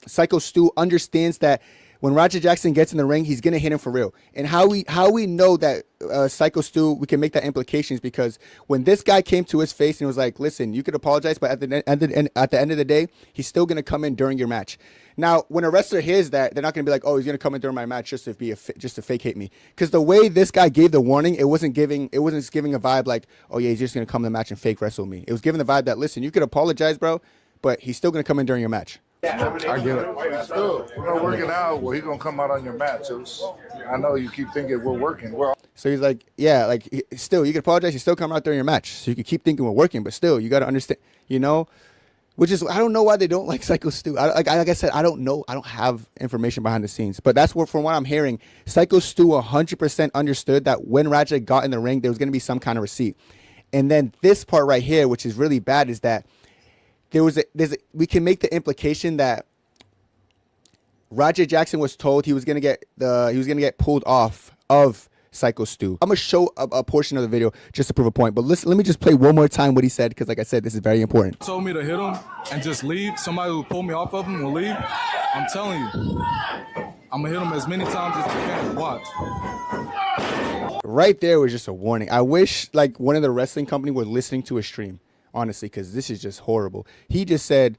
Psycho Stu understands that when Roger Jackson gets in the ring, he's gonna hit him for real. And how we know that Psycho Stu, we can make that implications because when this guy came to his face and was like, "Listen, you could apologize, but at the end of the day, he's still gonna come in during your match." Now, when a wrestler hears that, they're not gonna be like, "Oh, he's gonna come in during my match just to fake hate me," because the way this guy gave the warning, it wasn't giving a vibe like, "Oh yeah, he's just gonna come to the match and fake wrestle me." It was giving the vibe that, "Listen, you could apologize, bro, but he's still gonna come in during your match." I get it. Still, we're gonna work it out. Well, he's gonna come out on your match. I know you keep thinking we're working. So he's like, yeah, like still, you can apologize. You still come out during your match, so you can keep thinking we're working, but still, you got to understand, you know. Which is, I don't know why they don't like Psycho Stu. Like I said, I don't know. I don't have information behind the scenes, but that's what, from what I'm hearing, Psycho Stu 100% understood that when Raja got in the ring, there was gonna be some kind of receipt. And then this part right here, which is really bad, is that we can make the implication that Roger Jackson was told he was gonna get pulled off of Psycho Stu. I'm gonna show a portion of the video just to prove a point, but listen, let me just play one more time what he said because, like I said, this is very important. Told me to hit him and just leave. Somebody who pull me off of him will leave. I'm telling you, I'm gonna hit him as many times as I can. Watch. Right there was just a warning. I wish like one of the wrestling company were listening to a stream. Honestly, because this is just horrible. He just said,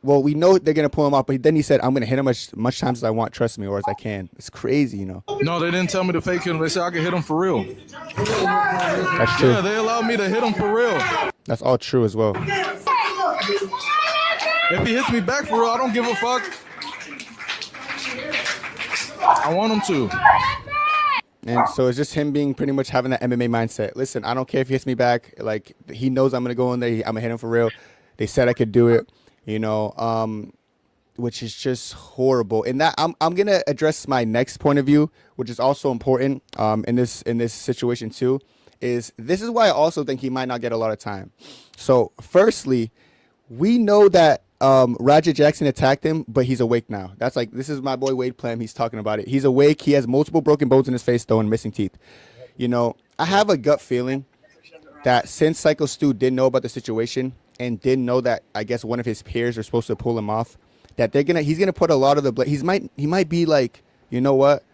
well, we know they're going to pull him off, but then he said, I'm going to hit him as much times as I want, trust me, or as I can. It's crazy, you know. No, they didn't tell me to fake him. They said I could hit him for real. That's true. Yeah, they allowed me to hit him for real. That's all true as well. If he hits me back for real, I don't give a fuck. I want him to. And so it's just him being pretty much having that MMA mindset. Listen, I don't care if he hits me back. Like, he knows I'm going to go in there. I'm going to hit him for real. They said I could do it, you know, which is just horrible. And that I'm going to address my next point of view, which is also important in this situation too, is this is why I also think he might not get a lot of time. So firstly, we know that Roger Jackson attacked him, but he's awake now. That's like, this is my boy Wade Plem. He's talking about it. He's awake. He has multiple broken bones in his face, though, and missing teeth. You know, I have a gut feeling that since Psycho Stu did know about the situation and didn't know that, I guess, one of his peers are supposed to pull him off, that he's gonna put a lot of the blame. He might be like, you know what?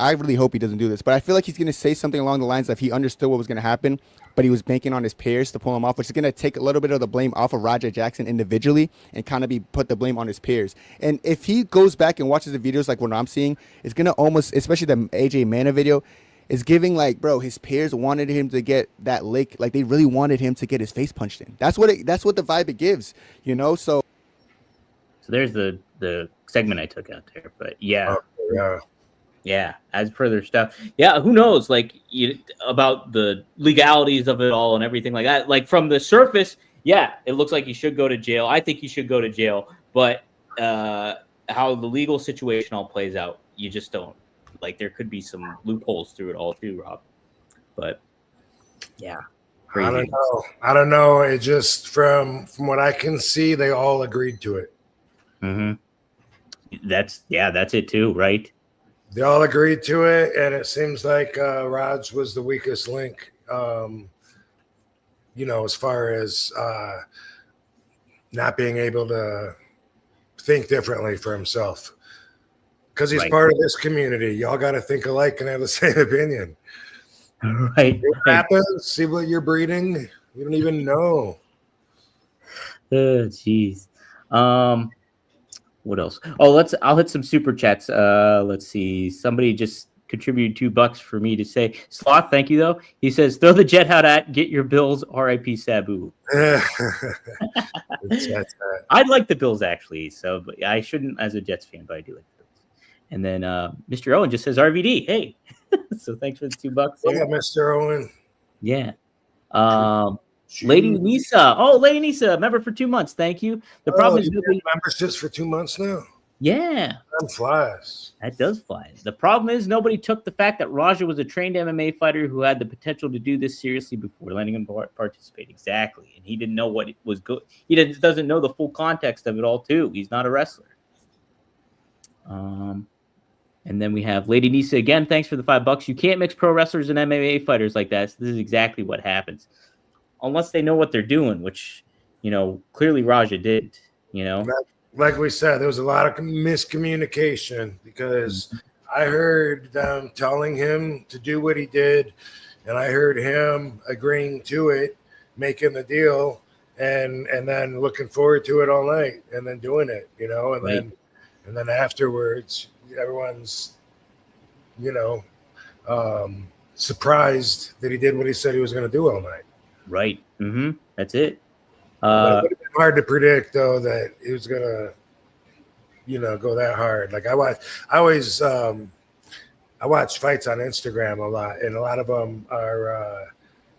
I really hope he doesn't do this, but I feel like he's gonna say something along the lines of he understood what was gonna happen, but he was banking on his peers to pull him off, which is going to take a little bit of the blame off of Roger Jackson individually and kind of put the blame on his peers. And if he goes back and watches the videos like what I'm seeing, it's going to almost, especially the AJ Mana video, is giving like, bro, his peers wanted him to get that lick. Like they really wanted him to get his face punched in. That's what the vibe it gives, you know? So there's the segment I took out there, but yeah. Yeah. Yeah, as per their stuff. Yeah, who knows, like, about the legalities of it all and everything like that. Like, from the surface, yeah, it looks like he should go to jail. I think he should go to jail. But how the legal situation all plays out, you just don't. Like, there could be some loopholes through it all, too, Rob. But, yeah. Crazy. I don't know. It just, from what I can see, they all agreed to it. Mm-hmm. That's it, too, right? They all agreed to it, and it seems like Raj was the weakest link, you know, as far as not being able to think differently for himself. Because he's part of this community. Y'all got to think alike and have the same opinion. Right. What happens? See what you're breeding? You don't even know. Oh, jeez. What else? Oh, I'll hit some super chats. Let's see. Somebody just contributed $2 for me to say. Sloth, thank you though. He says, throw the jet hat at, get your Bills, RIP Sabu. I'd like the Bills actually, so but I shouldn't as a Jets fan, but I do like the Bills. And then Mr. Owen just says RVD. Hey. So thanks for the $2. Yeah, Mr. Owen. Yeah. Lady Nisa. Oh, Lady Nisa, member for 2 months. Thank you. The problem is members just for 2 months now. Yeah. Time flies. That does fly. The problem is nobody took the fact that Raja was a trained MMA fighter who had the potential to do this seriously before letting him participate. Exactly. And he didn't know what it was good. He doesn't know the full context of it all, too. He's not a wrestler. And then we have Lady Nisa again. Thanks for the $5. You can't mix pro wrestlers and MMA fighters like that. So this is exactly what happens. Unless they know what they're doing, which, clearly Raja did, Like we said, there was a lot of miscommunication because I heard them telling him to do what he did, and I heard him agreeing to it, making the deal, and then looking forward to it all night, and then doing it, and then afterwards, everyone's, surprised that he did what he said he was going to do all night. Right. That's it. But it would have been hard to predict, though, that he was gonna, go that hard. Like I watch fights on Instagram a lot, and a lot of them are,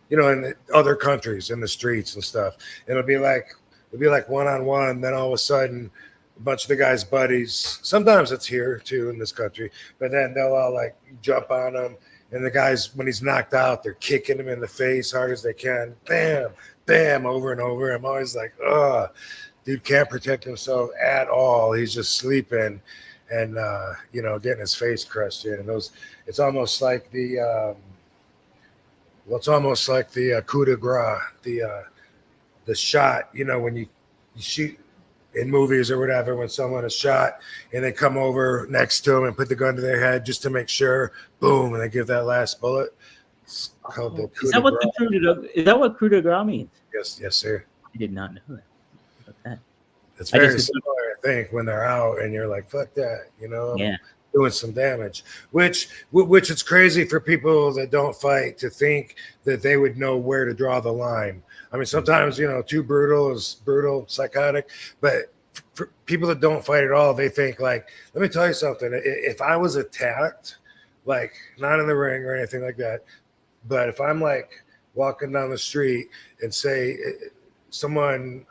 in other countries, in the streets and stuff. And it'll be like 1-on-1. Then all of a sudden, a bunch of the guys' buddies. Sometimes it's here too in this country, but then they'll all like jump on him. And the guys, when he's knocked out, they're kicking him in the face hard as they can. Bam, bam, over and over. I'm always like, oh, dude can't protect himself at all. He's just sleeping and, getting his face crushed in. And it's almost like the coup de grace, the shot, when you shoot in movies or whatever, when someone is shot and they come over next to him and put the gun to their head just to make sure, boom, and they give that last bullet. It's called the coup de grace. Is that what coup de grace means? Yes, sir. I did not know that. That. It's very similar, I think, when they're out and you're like, fuck that, doing some damage. Which it's crazy for people that don't fight to think that they would know where to draw the line. I mean, sometimes, too brutal is brutal, psychotic. But for people that don't fight at all, they think like, let me tell you something. If I was attacked, like not in the ring or anything like that, but if I'm like walking down the street and say someone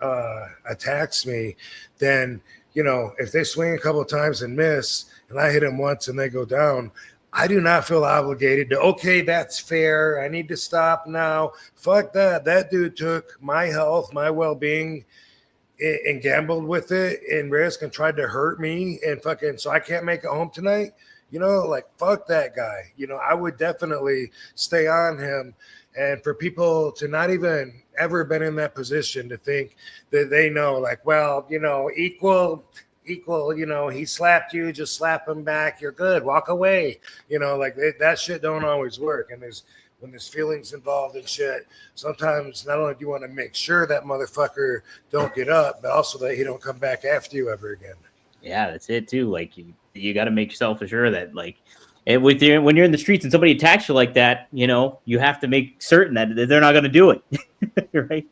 attacks me, then, if they swing a couple of times and miss and I hit them once and they go down, I do not feel obligated to, okay, that's fair. I need to stop now. Fuck that. That dude took my health, my well-being, and gambled with it and risk and tried to hurt me and fucking, so I can't make it home tonight. Like, fuck that guy. I would definitely stay on him. And for people to not even ever been in that position to think that they know, like, well, equal, he slapped you, just slap him back. You're good. Walk away. Like that shit don't always work. And when there's feelings involved and shit, sometimes not only do you want to make sure that motherfucker don't get up, but also that he don't come back after you ever again. Yeah, that's it too. Like you got to make yourself sure that like, and when you're in the streets and somebody attacks you like that, you have to make certain that they're not going to do it. Right.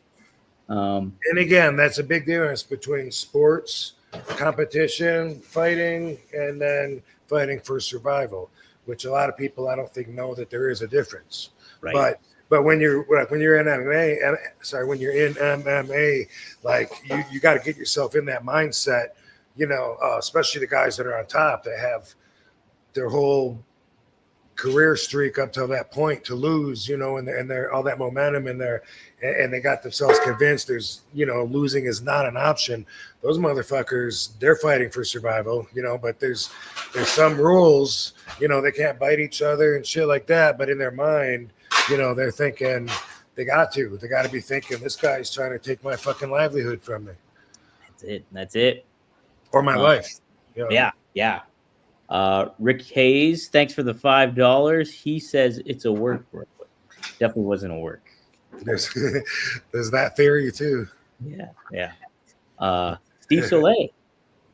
And again, that's a big difference between sports, competition, fighting, and then fighting for survival, which a lot of people I don't think know that there is a difference. Right. But when you're in MMA, like you got to get yourself in that mindset, especially the guys that are on top that have their whole career streak up till that point to lose, and they're all that momentum in there, and they got themselves convinced there's, losing is not an option. Those motherfuckers, they're fighting for survival, but there's some rules, they can't bite each other and shit like that. But in their mind, they're thinking they got to be thinking this guy's trying to take my fucking livelihood from me. That's it. Or my life. Yeah. Rick Hayes, thanks for the $5. He says it's a work. Definitely wasn't a work. There's that theory too. Yeah. Steve Soleil.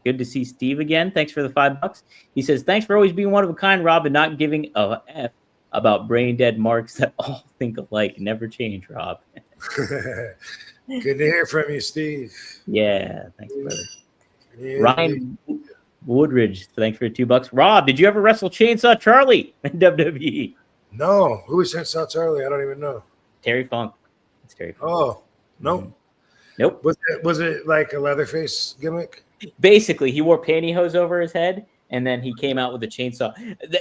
Good to see Steve again. Thanks for the $5. He says, thanks for always being one of a kind, Rob, and not giving a F about brain dead marks that all think alike. Never change, Rob. Good to hear from you, Steve. Yeah, thanks, brother. Yeah, Ryan Woodridge, thanks for $2. Rob, did you ever wrestle Chainsaw Charlie in WWE? No. Who is Chainsaw Charlie? I don't even know. Terry Funk. It's Terry Funk. Oh, no. Nope. Was it like a Leatherface gimmick? Basically, he wore pantyhose over his head, and then he came out with a chainsaw.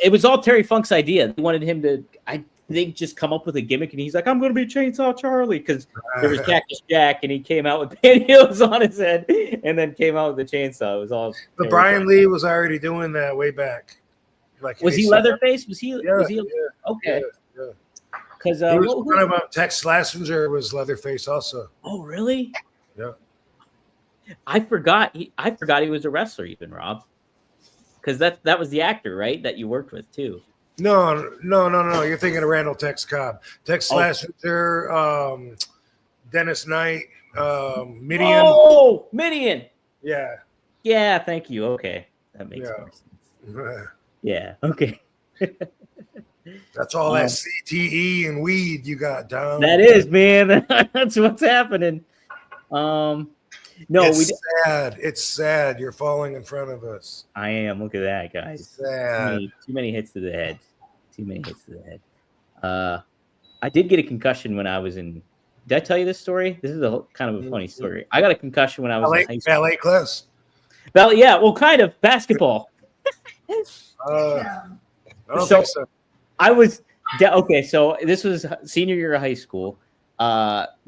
It was all Terry Funk's idea. They wanted him to, I think, just come up with a gimmick, and he's like, "I'm going to be Chainsaw Charlie," because there was Cactus Jack, and he came out with pantyhose on his head, and then came out with the chainsaw. It was all. But Brian Lee was already doing that way back. Like, was he Leatherface? Was he? Yeah, was he? Yeah, okay. Yeah. Because he was one of them. Tex Slazenger was Leatherface also. Oh, really? Yeah. I forgot. I forgot he was a wrestler, even Rob. Because that was the actor, right? That you worked with too. No. You're thinking of Randall Tex Cobb. Tex Slazenger, Dennis Knight, Midian. Oh, Midian. Yeah. Yeah. Thank you. Okay, that makes more sense. Yeah. Okay. That's all that CTE and weed you got down. That is, man. That's what's happening. No, it's sad. It's sad. You're falling in front of us. I am. Look at that, guys. Sad. Too many hits to the head. Too many hits to the head. I did get a concussion when I was in. Did I tell you this story? This is kind of a funny story. I got a concussion when I was in high school. Ballet class. Yeah. Well, kind of basketball. I don't think so. I was okay. So this was senior year of high school.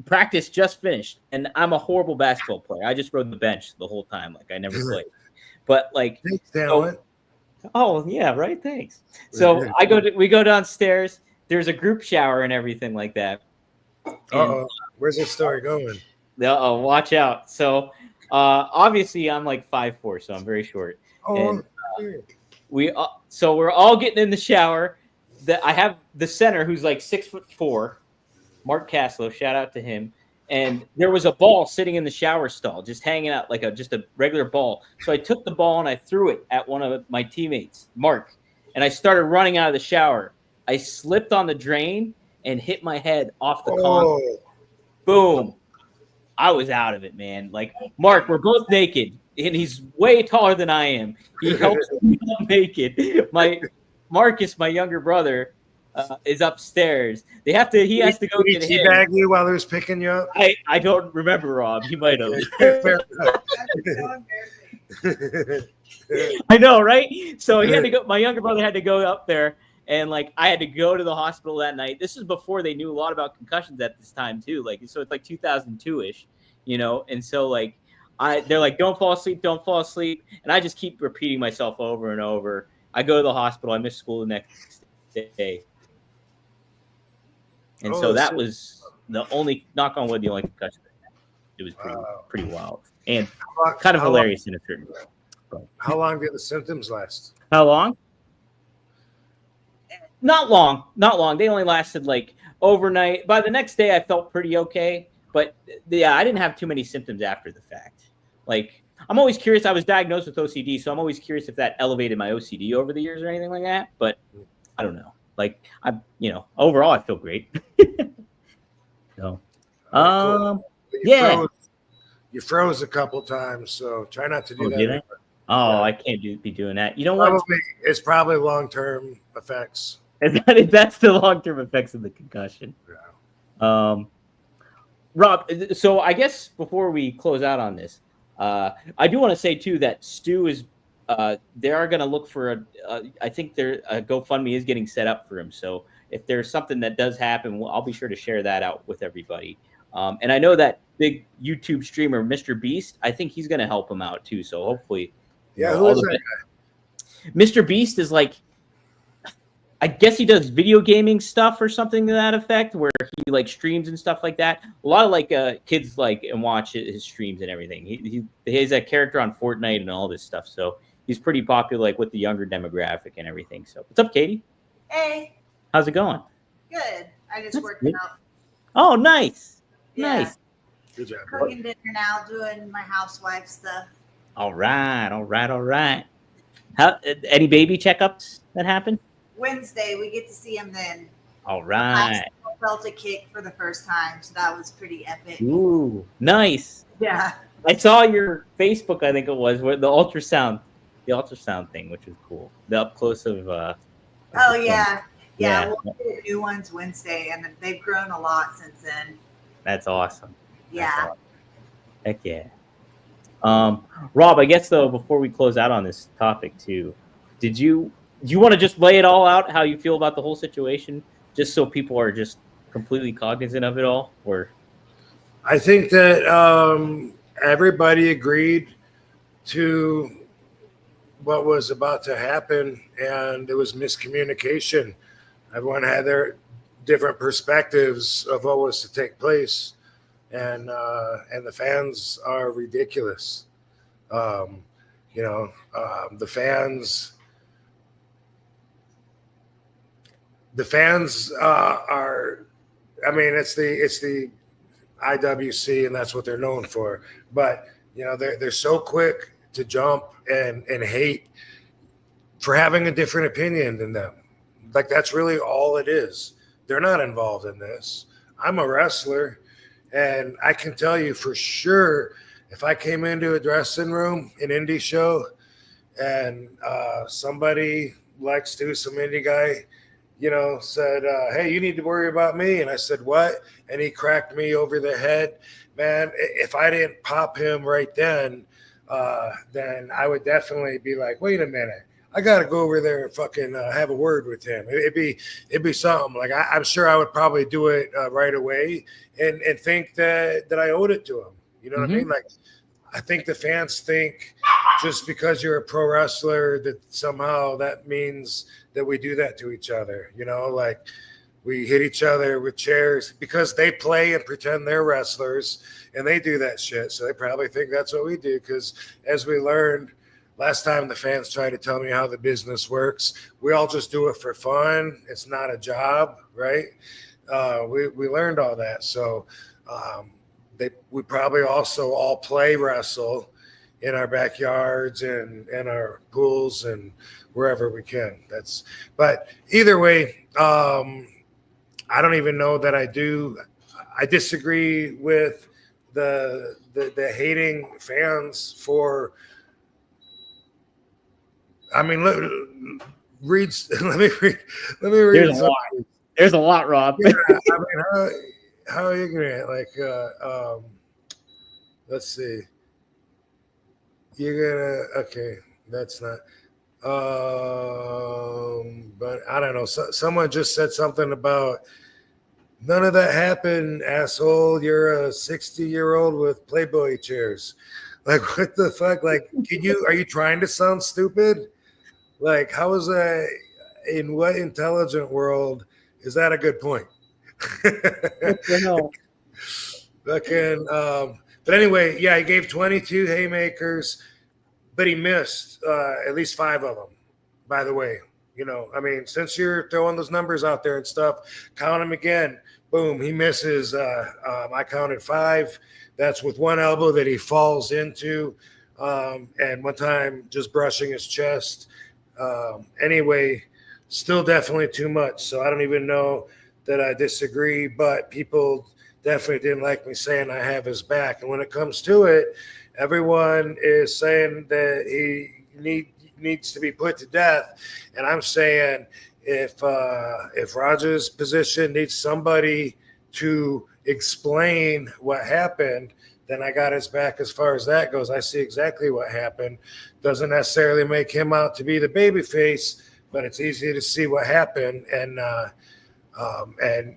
Practice just finished, and I'm a horrible basketball player. I just rode the bench the whole time, like I never played. But like, oh yeah, right. Thanks. So we go downstairs. There's a group shower and everything like that. Where's this story going? Watch out. So obviously I'm like 5'4", so I'm very short. And, we're all getting in the shower. I have the center who's like 6'4", Mark Caslow. Shout out to him. And there was a ball sitting in the shower stall, just hanging out like just a regular ball. So I took the ball and I threw it at one of my teammates, Mark, and I started running out of the shower. I slipped on the drain and hit my head off the concrete. Boom. I was out of it, man. Like, Mark, we're both naked, and he's way taller than I am. He helps me up naked. Marcus, my younger brother, is upstairs. He has to go get him. Teabag you while he was picking you up? I don't remember, Rob. He might have. I know, right? So he had to go. My younger brother had to go up there, and like I had to go to the hospital that night. This is before they knew a lot about concussions at this time too. Like, so it's like 2002-ish, And so like they're like, don't fall asleep, and I just keep repeating myself over and over. I go to the hospital. I miss school the next day. And so that was the only, knock on wood, the only concussion. It was pretty wild and kind of hilarious in a certain way. How long did the symptoms last? How long? Not long. They only lasted like overnight. By the next day, I felt pretty okay. But yeah, I didn't have too many symptoms after the fact. Like, I'm always curious. I was diagnosed with OCD, so I'm always curious if that elevated my OCD over the years or anything like that. But I don't know. Like, overall, I feel great. So, cool. Yeah. You froze a couple times, so try not to do that. Did I? Oh, I can't be doing that. You know what? It's probably long-term effects. That's the long-term effects of the concussion. Yeah. Rob, so I guess before we close out on this, I do want to say too that Stu is. They are going to look for I think a GoFundMe is getting set up for him. So if there's something that does happen, I'll be sure to share that out with everybody. And I know that big YouTube streamer, Mr. Beast, I think he's going to help him out too. So hopefully, who is that guy? Mr. Beast is like, I guess he does video gaming stuff or something to that effect, where he like streams and stuff like that. A lot of like kids like and watch his streams and everything. He has a character on Fortnite and all this stuff. So he's pretty popular, like with the younger demographic and everything. So what's up, Katie? Hey. How's it going? Good. I just worked out. Oh, nice. Yeah. Nice. Good job. Cooking dinner now, doing my housewife stuff. All right. Any baby checkups that happen? Wednesday, we get to see him then. All right. I felt a kick for the first time, so that was pretty epic. Ooh, nice. Yeah. I saw your Facebook, I think it was, where the ultrasound thing, which was cool. The up close of. Oh yeah. We'll get new ones Wednesday, and they've grown a lot since then. That's awesome. Yeah. That's awesome. Heck yeah. Rob, I guess though, before we close out on this topic too, do you want to just lay it all out how you feel about the whole situation, just so people are just completely cognizant of it all? Or I think that everybody agreed to what was about to happen, and it was miscommunication. Everyone had their different perspectives of what was to take place, and the fans are ridiculous. The fans are. I mean, it's the IWC, and that's what they're known for. But they're so quick to jump and hate for having a different opinion than them. Like, that's really all it is. They're not involved in this. I'm a wrestler, and I can tell you for sure, if I came into a dressing room, an indie show, and somebody like Stu, some indie guy, said, hey, you need to worry about me. And I said, what? And he cracked me over the head. Man, if I didn't pop him right then I would definitely be like, wait a minute. I got to go over there and fucking have a word with him. It'd be something. Like, I'm sure I would probably do it right away and think that I owed it to him. You know what I mean? Like, I think the fans think just because you're a pro wrestler that somehow that means that we do that to each other. Like, we hit each other with chairs because they play and pretend they're wrestlers, and they do that shit. So they probably think that's what we do, because as we learned last time the fans tried to tell me how the business works, we all just do it for fun. It's not a job, right? We learned all that. So we probably also all play wrestle in our backyards and in our pools and wherever we can. But either way, I don't even know that I do. I disagree with the hating fans for. I mean, let me read. There's a lot, Rob. Yeah, I mean, how ignorant? Like, let's see. Okay, that's not. But I don't know. Someone just said something about none of that happened, asshole. You're a 60-year-old with Playboy chairs. Like, what the fuck? Like, are you trying to sound stupid? Like, how is that? In what intelligent world is that a good point? Fucking. But anyway, yeah, he gave 22 haymakers, but he missed at least 5 of them. By the way, I mean, since you're throwing those numbers out there and stuff, count them again. Boom, he misses. I counted 5. That's with one elbow that he falls into, and one time just brushing his chest. Anyway, still definitely too much. So I don't even know that I disagree, but people definitely didn't like me saying I have his back. And when it comes to it, everyone is saying that he needs to be put to death. And I'm saying if Roger's position needs somebody to explain what happened, then I got his back as far as that goes. I see exactly what happened. Doesn't necessarily make him out to be the babyface, but it's easy to see what happened. And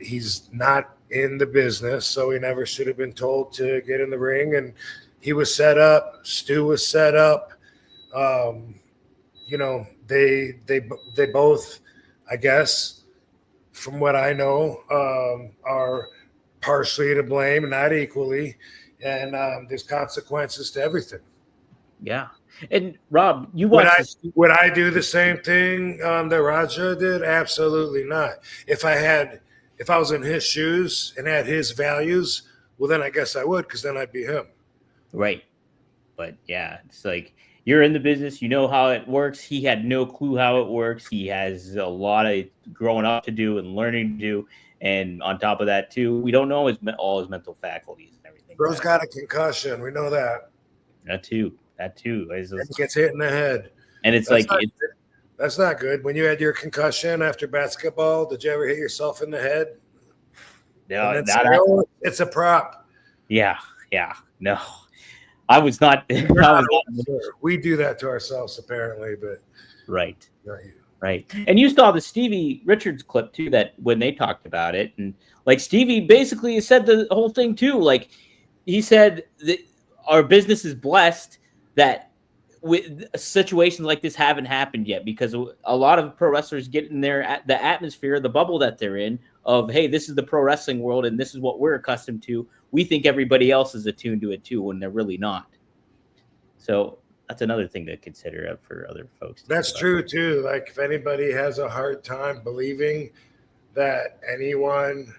he's not in the business, so he never should have been told to get in the ring. And he was set up. Stu was set up. They both, I guess, from what I know, are partially to blame, not equally. And there's consequences to everything. Yeah. And Rob, you watched. Would I do the same thing that Raja did? Absolutely not. If I was in his shoes and had his values, well, then I guess I would, because then I'd be him. Right. But yeah, it's like, you're in the business, you know how it works. He had no clue how it works. He has a lot of growing up to do and learning to do. And on top of that, too, we don't know all his mental faculties and everything. Bro's got a concussion. We know that. That too. He gets hit in the head. And it's that's not good. When you had your concussion after basketball, did you ever hit yourself in the head? No, it's a prop. Yeah. No. I was not. We do that to ourselves, apparently, but right. And you saw the Stevie Richards clip too. That when they talked about it, and like Stevie basically said the whole thing too. Like he said that our business is blessed that with situations like this haven't happened yet, because a lot of pro wrestlers get in there the atmosphere, the bubble that they're in of, hey, this is the pro wrestling world and this is what we're accustomed to. We think everybody else is attuned to it too, when they're really not. So that's another thing to consider for other folks. That's true too. Like if anybody has a hard time believing that anyone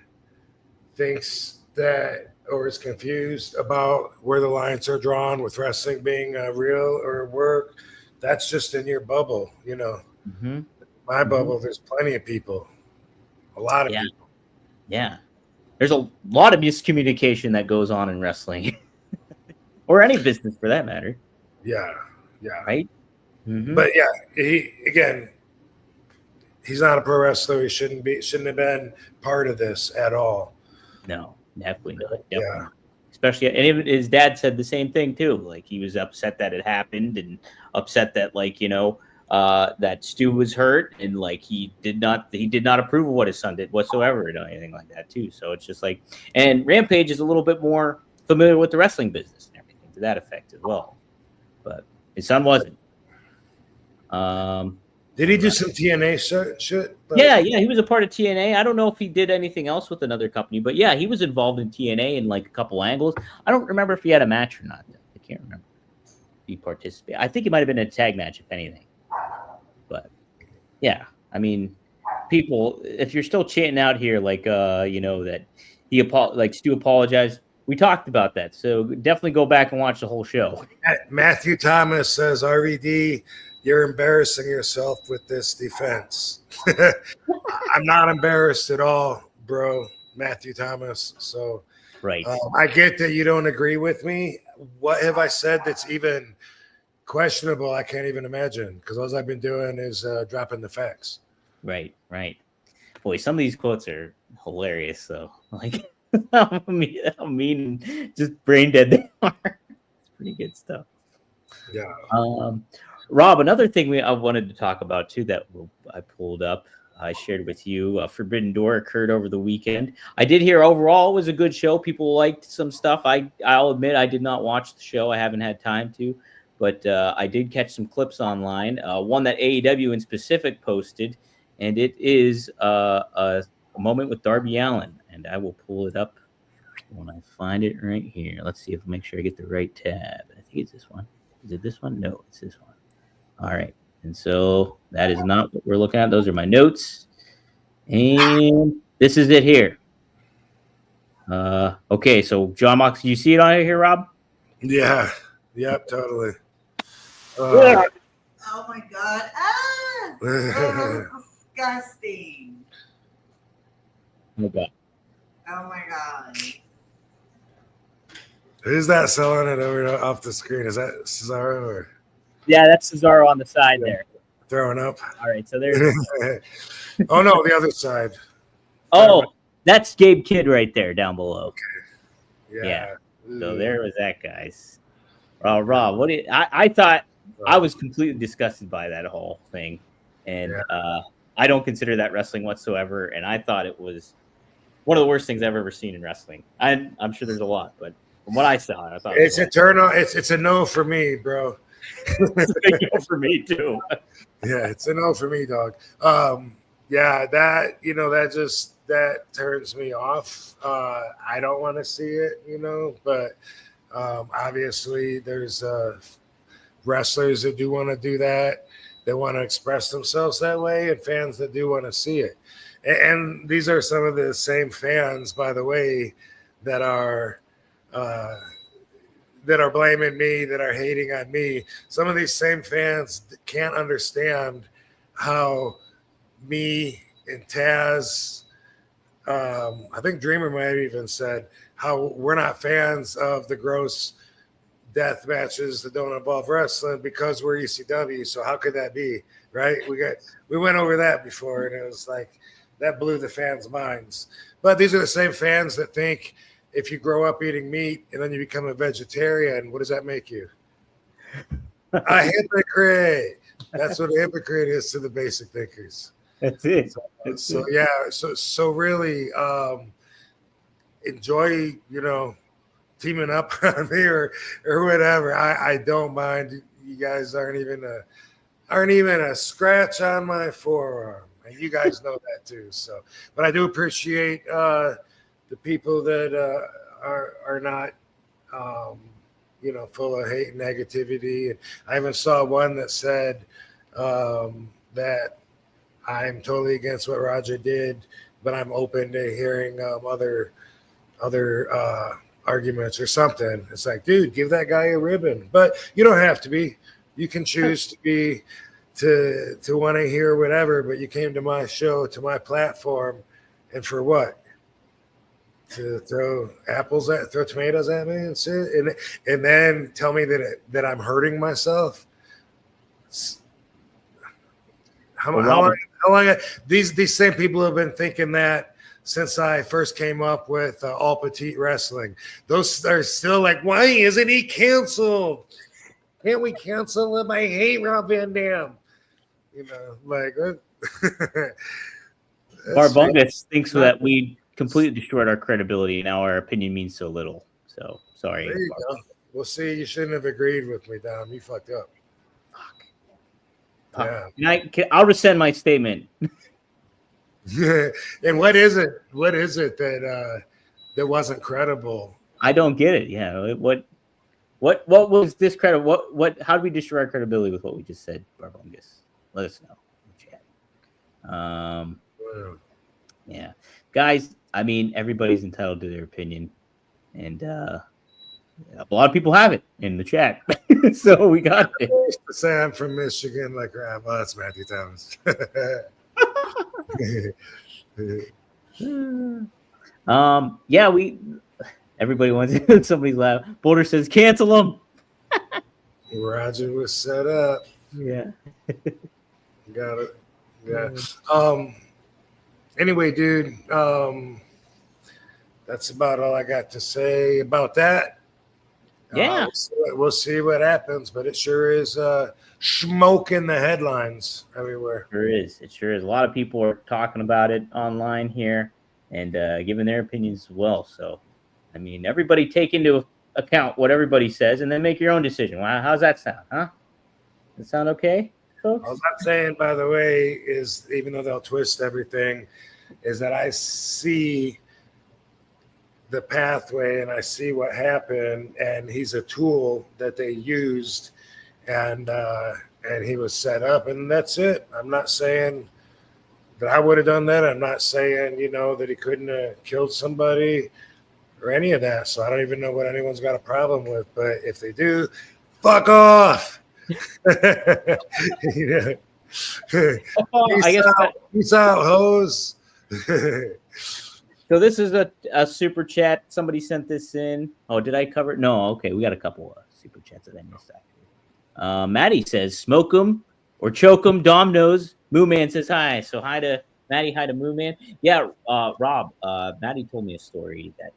thinks that or is confused about where the lines are drawn with wrestling being real or work, that's just in your bubble, you know. My bubble, there's plenty of people, a lot of people. Yeah, there's a lot of miscommunication that goes on in wrestling, or any business for that matter. Yeah, right. But yeah, he's not a pro wrestler. He shouldn't have been part of this at all. No, definitely not. Yeah. Especially, and even his dad said the same thing too. Like he was upset that it happened, and upset that, like, you know, that Stu was hurt, and like he did not approve of what his son did whatsoever, or anything like that too. So it's just like, and Rampage is a little bit more familiar with the wrestling business and everything to that effect as well, but his son wasn't. Did he do some TNA shit? Yeah, he was a part of TNA. I don't know if he did anything else with another company, but yeah, he was involved in TNA in like a couple angles. I don't remember if he had a match or not. I can't remember if he participated. I think he might have been in a tag match, if anything. But yeah, I mean, people, if you're still chanting out here, like, you know, that Stu apologized. We talked about that, so definitely go back and watch the whole show. Matthew Thomas says, RVD, you're embarrassing yourself with this defense. I'm not embarrassed at all, bro, Matthew Thomas. So right. I get that you don't agree with me. What have I said that's even questionable? I can't even imagine, because all I've been doing is dropping the facts. Right. Boy, some of these quotes are hilarious, though. Like, how mean, just brain dead they are. It's pretty good stuff. Yeah. Rob, another thing I wanted to talk about too that I pulled up, I shared with you. Forbidden Door occurred over the weekend. I did hear overall it was a good show. People liked some stuff. I'll admit I did not watch the show. I haven't had time to, but I did catch some clips online. One that AEW in specific posted, and it is a moment with Darby Allin. And I will pull it up when I find it right here. Let's see if make sure I get the right tab. I think it's this one. Is it this one? No, it's this one. All right. And so that is not what we're looking at. Those are my notes. And this is it here. Okay, so John Mox, you see it on here, Rob? Yeah. Yep, totally. Oh my God. Disgusting. Okay. Oh my God. Who's that selling it over off the screen? Is that Cesaro or? Yeah, that's Cesaro on the side there. Throwing up. All right, so there's. Oh no, the other side. Oh, that's Gabe Kidd right there down below. Okay. Yeah. So there was that, guys. Rob, what do you, I thought I was completely disgusted by that whole thing, and I don't consider that wrestling whatsoever. And I thought it was one of the worst things I've ever seen in wrestling. I'm sure there's a lot, but from what I saw, I thought it's a turn on. It's a no for me, bro. It's a big no for me too. Yeah, it's a no for me, dog. Yeah, that that turns me off. I don't want to see it, but obviously there's wrestlers that do want to do that. They want to express themselves that way, and fans that do want to see it. And these are some of the same fans, by the way, that are blaming me, that are hating on me. Some of these same fans can't understand how me and Taz, I think Dreamer might have even said how we're not fans of the gross death matches that don't involve wrestling because we're ECW. So how could that be, right? We went over that before, and it was like that blew the fans' minds. But these are the same fans that think if you grow up eating meat and then you become a vegetarian, what does that make you? A hypocrite. That's what a hypocrite is to the basic thinkers. That's it. So really enjoy, teaming up on me or whatever. I don't mind. You guys aren't even a scratch on my forearm, and you guys know that too. So, but I do appreciate the people that are not full of hate and negativity. And I even saw one that said that I'm totally against what Roger did, but I'm open to hearing other arguments or something. It's like, dude, give that guy a ribbon. But you don't have to be. You can choose to be to want to hear whatever, but you came to my show, to my platform, and for what? To throw tomatoes at me and shit, and then tell me that I'm hurting myself. How long? These same people have been thinking that since I first came up with all petite wrestling. Those are still like, why isn't he canceled? Can't we cancel him? I hate Rob Van Dam. Barbungus thinks that we completely destroyed our credibility, and now our opinion means so little. So sorry. There you go. Well, see, you shouldn't have agreed with me, Dom. You fucked up. Fuck. Yeah. I'll rescind my statement. And what is it? What is it that wasn't credible? I don't get it. Yeah. What was discredible? How did we destroy our credibility with what we just said, Barbungus? Let us know in chat. Yeah, guys. I mean, everybody's entitled to their opinion, and a lot of people have it in the chat. So we got it. To say I'm from Michigan, like, well, that's Matthew Thomas. Yeah, everybody wants somebody's laugh. Boulder says cancel them. Roger was set up. Yeah. Got it. Yeah. Anyway, dude, that's about all I got to say about that. Yeah. We'll see what happens, but it sure is smoke in the headlines everywhere. It sure is. A lot of people are talking about it online here and giving their opinions as well. So, I mean, everybody take into account what everybody says and then make your own decision. Wow, how's that sound, huh? Does that sound okay, folks? All I'm saying, by the way, is even though they'll twist everything, is that I see the pathway and I see what happened, and he's a tool that they used, and he was set up, and that's it. I'm not saying that I would have done that. I'm not saying, that he couldn't have killed somebody or any of that. So I don't even know what anyone's got a problem with, but if they do, fuck off. Peace out, hoes. So this is a super chat. Somebody sent this in. Oh, did I cover it? No. Okay, we got a couple of super chats that I missed. Maddie says, "Smoke 'em or choke 'em." Dom knows. Moo Man says hi. So hi to Maddie. Hi to Moo Man. Yeah, Rob. Maddie told me a story that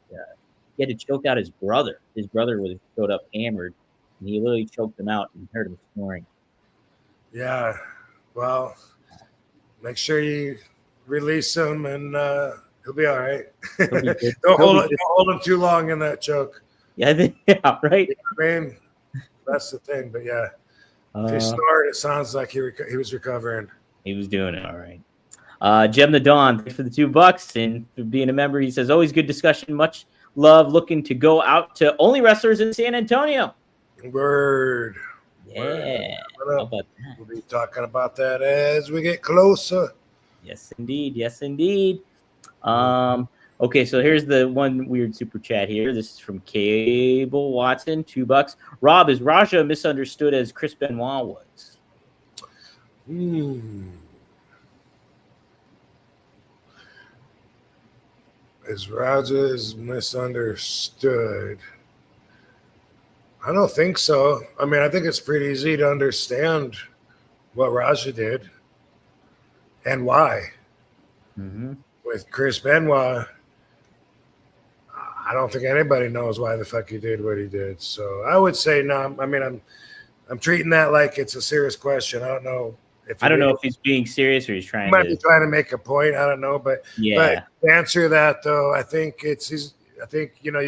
he had to choke out his brother. His brother showed up hammered, and he literally choked him out and heard him snoring. Yeah. Well, make sure you release him, and he'll be all right. Don't hold him too long in that choke. Yeah, right. You know what I mean, that's the thing. But yeah, if he snored, it sounds like he was recovering. He was doing it all right. Jem the Dawn, thanks for the $2 and for being a member. He says, always good discussion. Much love. Looking to go out to Only Wrestlers in San Antonio. Word. Yeah. How about that? We'll be talking about that as we get closer. Yes, indeed. Yes, indeed. Okay, so here's the one weird super chat here. This is from Cable Watson, $2. Rob, is Raja misunderstood as Chris Benoit was? Is Raja misunderstood? I don't think so. I mean, I think it's pretty easy to understand what Raja did and why. Mm-hmm. With Chris Benoit, I don't think anybody knows why the fuck he did what he did. So I would say no. I mean, I'm treating that like it's a serious question. I don't know if he's being serious or he's trying might be trying to make a point. I don't know, but yeah. But to answer that though, I think you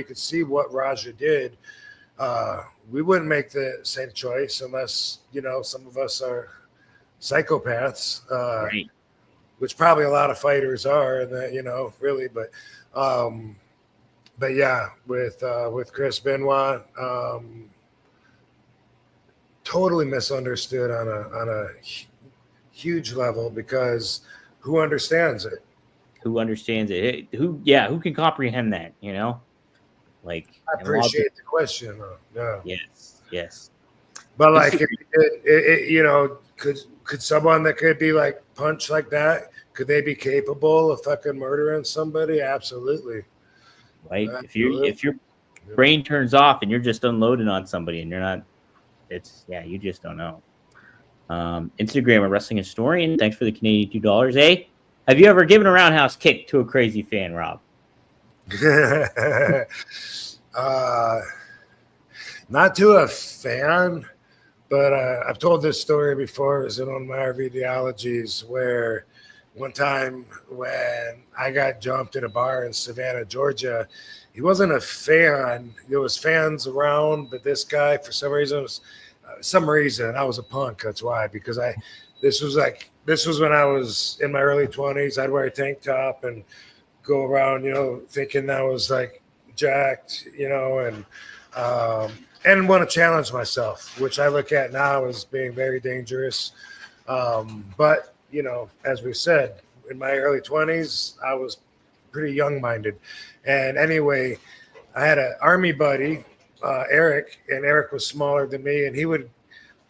could see what Raja did. We wouldn't make the same choice unless some of us are psychopaths, right. Which probably a lot of fighters are, and that really, but yeah, with Chris Benoit, totally misunderstood on a huge level, because who understands it? Who understands it? Who can comprehend that? Like, I appreciate the question. Yeah. Yes. But like, could someone that could be like punched like that, could they be capable of fucking murdering somebody? Absolutely. Right. Absolutely. If your brain turns off and you're just unloading on somebody and you're not, you just don't know. Instagram, a wrestling historian. Thanks for the Canadian $2. Hey, have you ever given a roundhouse kick to a crazy fan, Rob? Not to a fan, but I've told this story before. It was in one of my RVDologies where one time when I got jumped in a bar in Savannah, Georgia, he wasn't a fan. There was fans around, but this guy, for some reason, I was a punk. That's why, because this was when I was in my early 20s. I'd wear a tank top and go around, thinking I was like jacked, and want to challenge myself, which I look at now as being very dangerous. But as we said, in my early 20s, I was pretty young-minded. And anyway, I had an army buddy, Eric, and Eric was smaller than me, and he would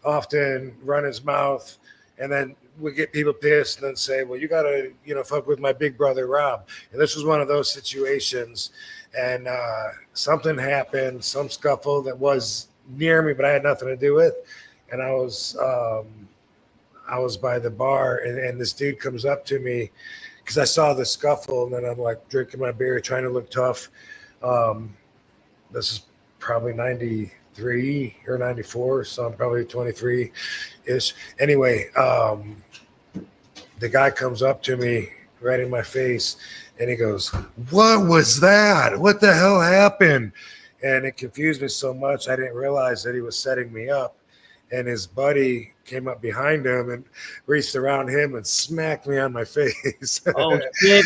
often run his mouth and then would get people pissed and then say, well, you got to, fuck with my big brother, Rob. And this was one of those situations. And something happened, some scuffle that was near me, but I had nothing to do with. And I was by the bar, and this dude comes up to me because I saw the scuffle, and then I'm like drinking my beer, trying to look tough. This is probably 93 or 94, so I'm probably 23-ish. Anyway, the guy comes up to me right in my face, and he goes, "What was that? What the hell happened?" And it confused me so much, I didn't realize that he was setting me up. And his buddy came up behind him and reached around him and smacked me on my face. Oh, shit.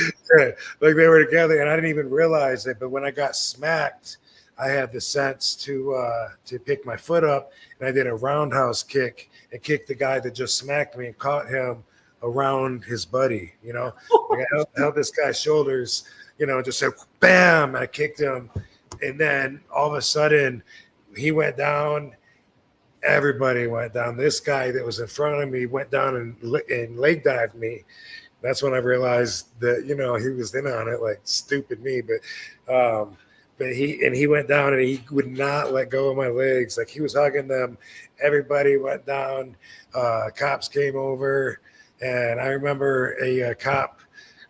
Like they were together, and I didn't even realize it. But when I got smacked, I had the sense to pick my foot up, and I did a roundhouse kick and kicked the guy that just smacked me and caught him around his buddy. Like I held this guy's shoulders, just said bam, and I kicked him, and then all of a sudden he went down. Everybody went down. This guy that was in front of me went down and leg dived me. That's when I realized that he was in on it, like stupid me. But he went down and he would not let go of my legs. Like he was hugging them. Everybody went down. Cops came over, and I remember a cop.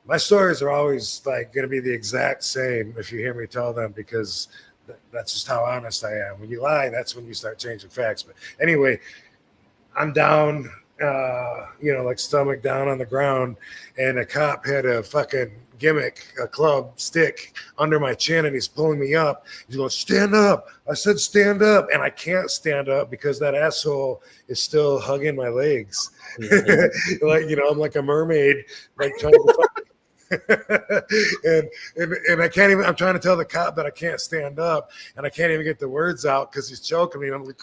My stories are always like going to be the exact same if you hear me tell them, because that's just how honest I am. When you lie, that's when you start changing facts. But anyway, I'm down, like stomach down on the ground, and a cop had a fucking gimmick, a club stick under my chin, and he's pulling me up. He's going, "Stand up." I said, "Stand up." And I can't stand up because that asshole is still hugging my legs. Like, I'm like a mermaid, like trying to and I can't even, I'm trying to tell the cop that I can't stand up, and I can't even get the words out because he's choking me. And I'm like,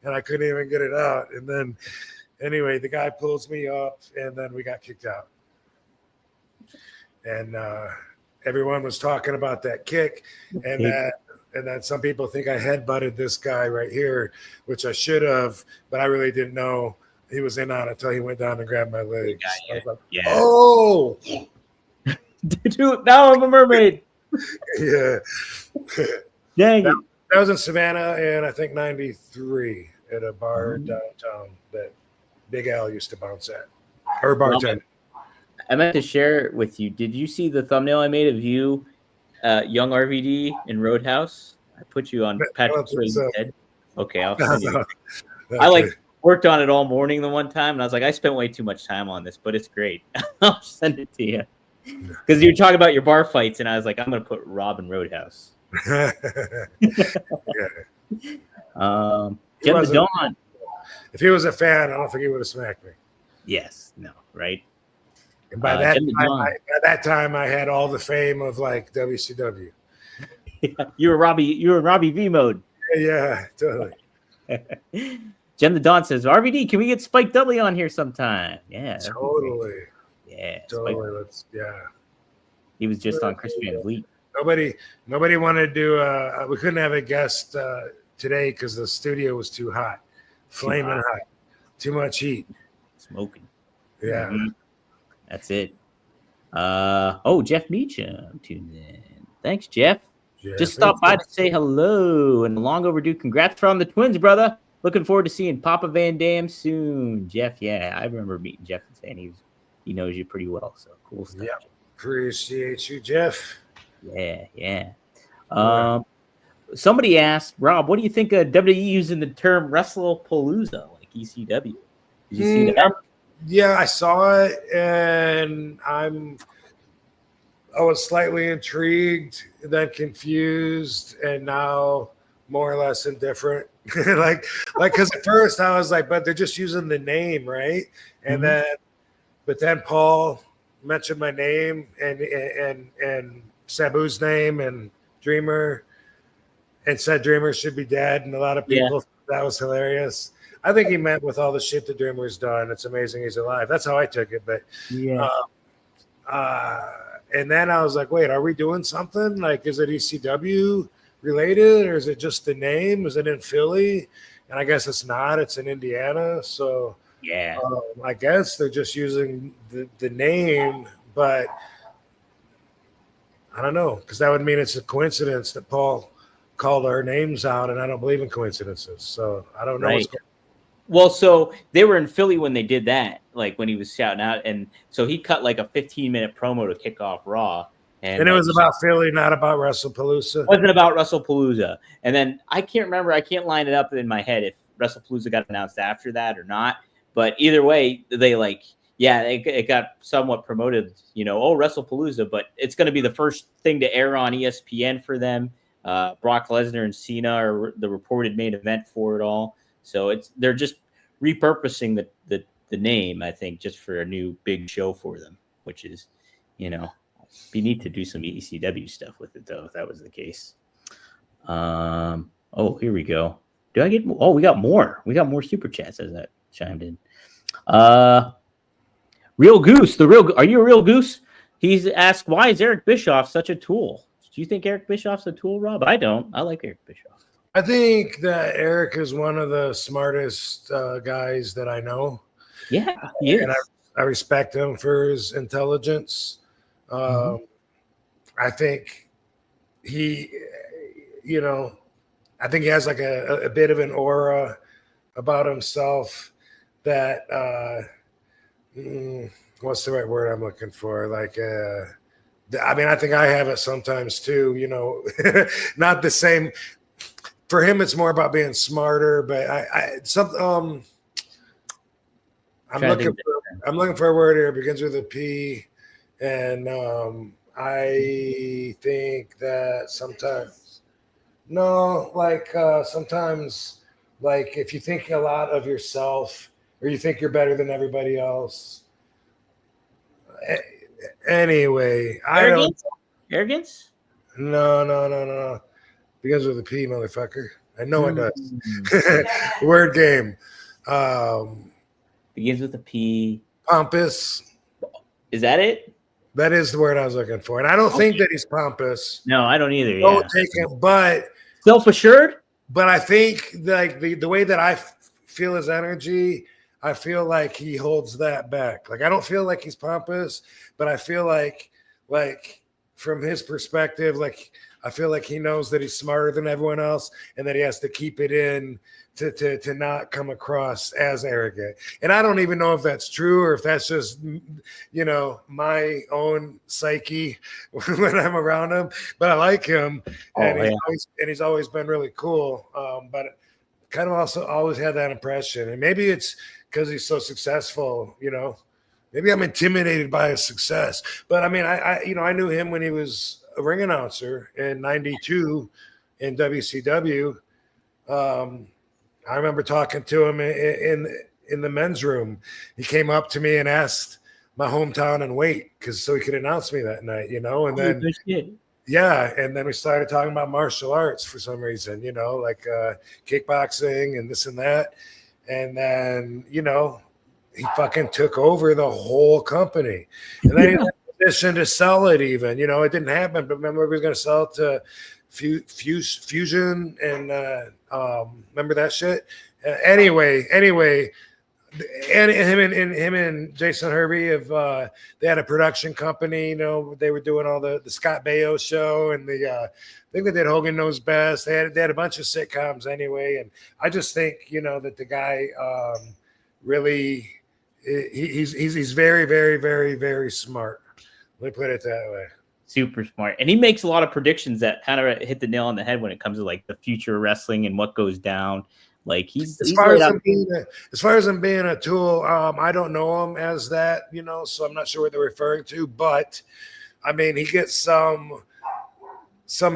and I couldn't even get it out. And then anyway, the guy pulls me up, and then we got kicked out. And everyone was talking about that kick, and that some people think I headbutted this guy right here, which I should have, but I really didn't know he was in on it until he went down and grabbed my legs. I was like, yeah. Oh, dude, now I'm a mermaid. Yeah. Dang it. That was in Savannah, and I think 93 at a bar downtown that Big Al used to bounce at, or bartend. I meant to share with you. Did you see the thumbnail I made of you Young RVD in Roadhouse. I put you on Patrick Swayze's head. Okay, I'll send you. I worked on it all morning the one time, and I was like, I spent way too much time on this, but it's great. I'll send it to you because you're talking about your bar fights, and I was like, I'm gonna put Rob in Roadhouse. Jem the Dawn. If he was a fan, I don't think he would have smacked me. Yes, no, right. And by that time, I had all the fame of like WCW. You were Robbie V mode. Yeah, totally. Jem the Dawn says, RVD, can we get Spike Dudley on here sometime? Yeah, totally. Yeah, totally. He was just on Chris Van Vliet. Nobody wanted to do. We couldn't have a guest today because the studio was too hot, flaming hot, too much heat, smoking. Yeah, that's it. Jeff Meacham tuned in. Thanks, Jeff. Just stopped by to say hello and long overdue. Congrats from the twins, brother. Looking forward to seeing Papa Van Dam soon. Jeff, yeah, I remember meeting Jeff and saying he knows you pretty well. So cool stuff. Yeah, appreciate you, Jeff. Yeah. Somebody asked Rob, what do you think of WWE using the term WrestlePalooza like ECW? Did you see that? Yeah, I saw it, and I was slightly intrigued, then confused, and now more or less indifferent. like, because at first I was like, but they're just using the name, right? And then Paul mentioned my name and Sabu's name and Dreamer, and said Dreamer should be dead, and a lot of people that was hilarious. I think he meant with all the shit that Dreamer's done, it's amazing he's alive. That's how I took it. But and then I was like, wait, are we doing something? Like, is it ECW related, or is it just the name? Is it in Philly? And I guess it's not. It's in Indiana. So I guess they're just using the name, but I don't know, because that would mean it's a coincidence that Paul called our names out, and I don't believe in coincidences. So I don't know what's going on. Well, so they were in Philly when they did that, like when he was shouting out, and so he cut like a 15-minute promo to kick off Raw. And it was about Philly, not about WrestlePalooza. It wasn't about WrestlePalooza. And then I can't remember, I can't line it up in my head if WrestlePalooza got announced after that or not. But either way, they it got somewhat promoted, WrestlePalooza, but it's going to be the first thing to air on ESPN for them. Brock Lesnar and Cena are the reported main event for it all. So they're just repurposing the name, I think, just for a new big show for them, which is, be neat to do some ECW stuff with it, though, if that was the case. Here we go. Do I get more? Oh, we got more. We got more super chats as that chimed in. Real Goose, are you a real goose? He's asked, why is Eric Bischoff such a tool? Do you think Eric Bischoff's a tool, Rob? I don't. I like Eric Bischoff. I think that Eric is one of the smartest guys that I know. Yeah, he is. And I respect him for his intelligence. I think he has like a bit of an aura about himself that what's the right word I'm looking for? Like, I think I have it sometimes too, not the same. For him, it's more about being smarter, but I'm looking for a word here. It begins with a P, and I think that sometimes, sometimes, like if you think a lot of yourself, or you think you're better than everybody else. Anyway, Arrogance? No. Begins with a P, motherfucker. I know it does. Word game. Begins with a P. Pompous. Is that it? That is the word I was looking for. And I don't think that he's pompous. No, I don't either. Don't take him, but self-assured. But I think like the way that I feel his energy, I feel like he holds that back. Like I don't feel like he's pompous, but I feel like from his perspective, like I feel like he knows that he's smarter than everyone else, and that he has to keep it in to not come across as arrogant. And I don't even know if that's true or if that's just, you know, my own psyche when I'm around him. But I like him, and he's always been really cool. But kind of also always had that impression, and maybe it's because he's so successful, you know. Maybe I'm intimidated by his success. But I mean, I knew him when he was a ring announcer in '92 in WCW. I remember talking to him in the men's room. He came up to me and asked my hometown and weight so he could announce me that night, you know. And then and then we started talking about martial arts for some reason, you know, like kickboxing and this and that. And then, you know, he fucking took over the whole company. And then he was in a position to sell it even. You know, it didn't happen, but remember we were going to sell it to Fusion and remember that shit? Anyway, and him and Jason Hervey they had a production company. You know, they were doing all the Scott Baio show and I think they did Hogan Knows Best. They had a bunch of sitcoms anyway, and I just think, you know, that the guy really he's very, very, very, very smart. Let me put it that way. Super smart, and he makes a lot of predictions that kind of hit the nail on the head when it comes to like the future of wrestling and what goes down. Like as far as him being a tool, I don't know him as that, you know, so I'm not sure what they're referring to. But I mean, he gets some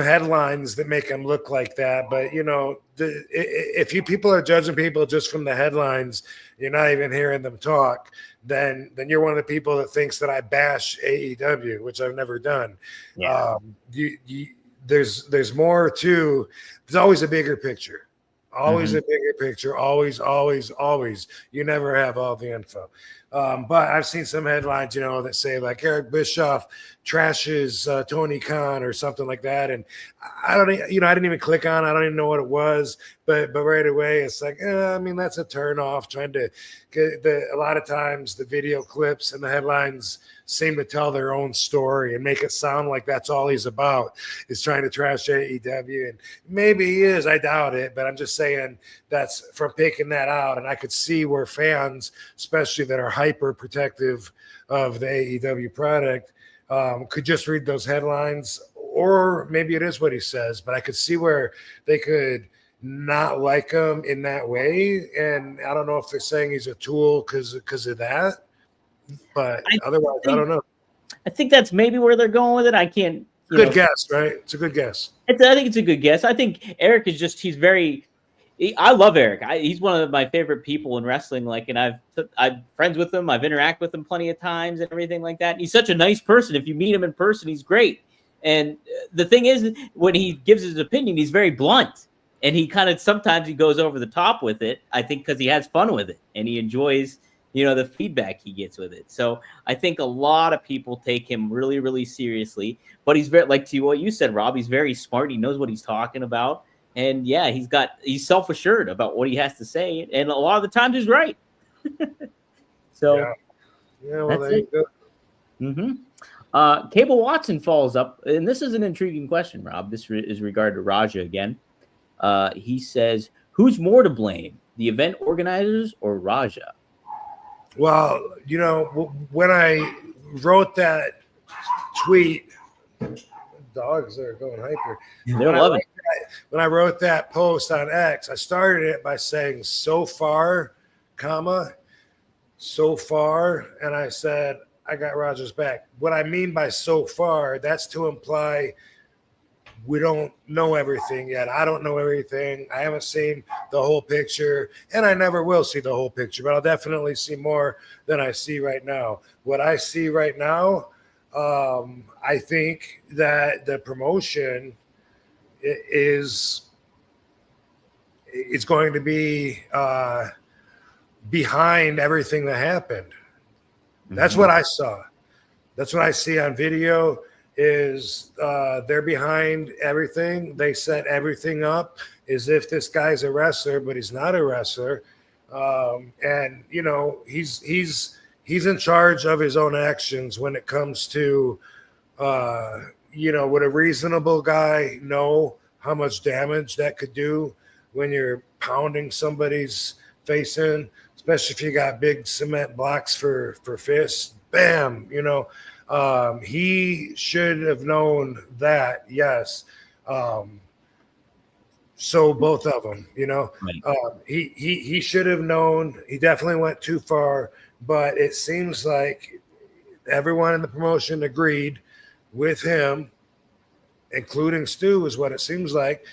headlines that make him look like that. But you know, if you people are judging people just from the headlines, you're not even hearing them talk. Then you're one of the people that thinks that I bash AEW, which I've never done. Yeah. There's more to. There's always a bigger picture. Always a bigger picture. Always. You never have all the info. But I've seen some headlines, you know, that say like Eric Bischoff trashes Tony Khan or something like that. And I didn't even click on it. I don't even know what it was. But right away, it's like, I mean, that's a turn off. Trying to get a lot of times the video clips and the headlines seem to tell their own story and make it sound like that's all he's about is trying to trash AEW. And maybe he is. I doubt it. But I'm just saying that's from picking that out. And I could see where fans, especially that are hyper protective of the AEW product, could just read those headlines, or maybe it is what he says, but I could see where they could not like him in that way. And I don't know if they're saying he's a tool because of that, but otherwise, I don't know. I think that's maybe where they're going with it. I can't. Good guess, right? It's a good guess. I think it's a good guess. I think Eric is he's very. I love Eric. He's one of my favorite people in wrestling. Like, and I'm friends with him. I've interacted with him plenty of times and everything like that. And he's such a nice person. If you meet him in person, he's great. And the thing is, when he gives his opinion, he's very blunt. And he kind of sometimes he goes over the top with it. I think because he has fun with it and he enjoys, you know, the feedback he gets with it. So I think a lot of people take him really, really seriously. But he's very, like to what you said, Rob. He's very smart. He knows what he's talking about. And yeah, he's self-assured about what he has to say, and a lot of the times he's right. So yeah, well, there you go. Cable Watson follows up, and this is an intriguing question, Rob. This is regarding to Raja again. He says, "Who's more to blame, the event organizers or Raja?" Well, you know, when I wrote that tweet. Dogs are going hyper. When I wrote that post on X, I started it by saying so far, and I said I got Rogers back. What I mean by so far, that's to imply we don't know everything yet. I don't know everything. I haven't seen the whole picture, and I never will see the whole picture, but I'll definitely see more than I see right now. What I see right now, I think that the promotion is going to be behind everything that happened. That's what I saw. That's what I see on video is they're behind everything. They set everything up as if this guy's a wrestler, but he's not a wrestler. And, you know, he's in charge of his own actions when it comes to, would a reasonable guy know how much damage that could do when you're pounding somebody's face in, especially if you got big cement blocks for fists? Bam, he should have known that. Yes. So both of them, he should have known. He definitely went too far, but it seems like everyone in the promotion agreed with him, including Stu, is what it seems like.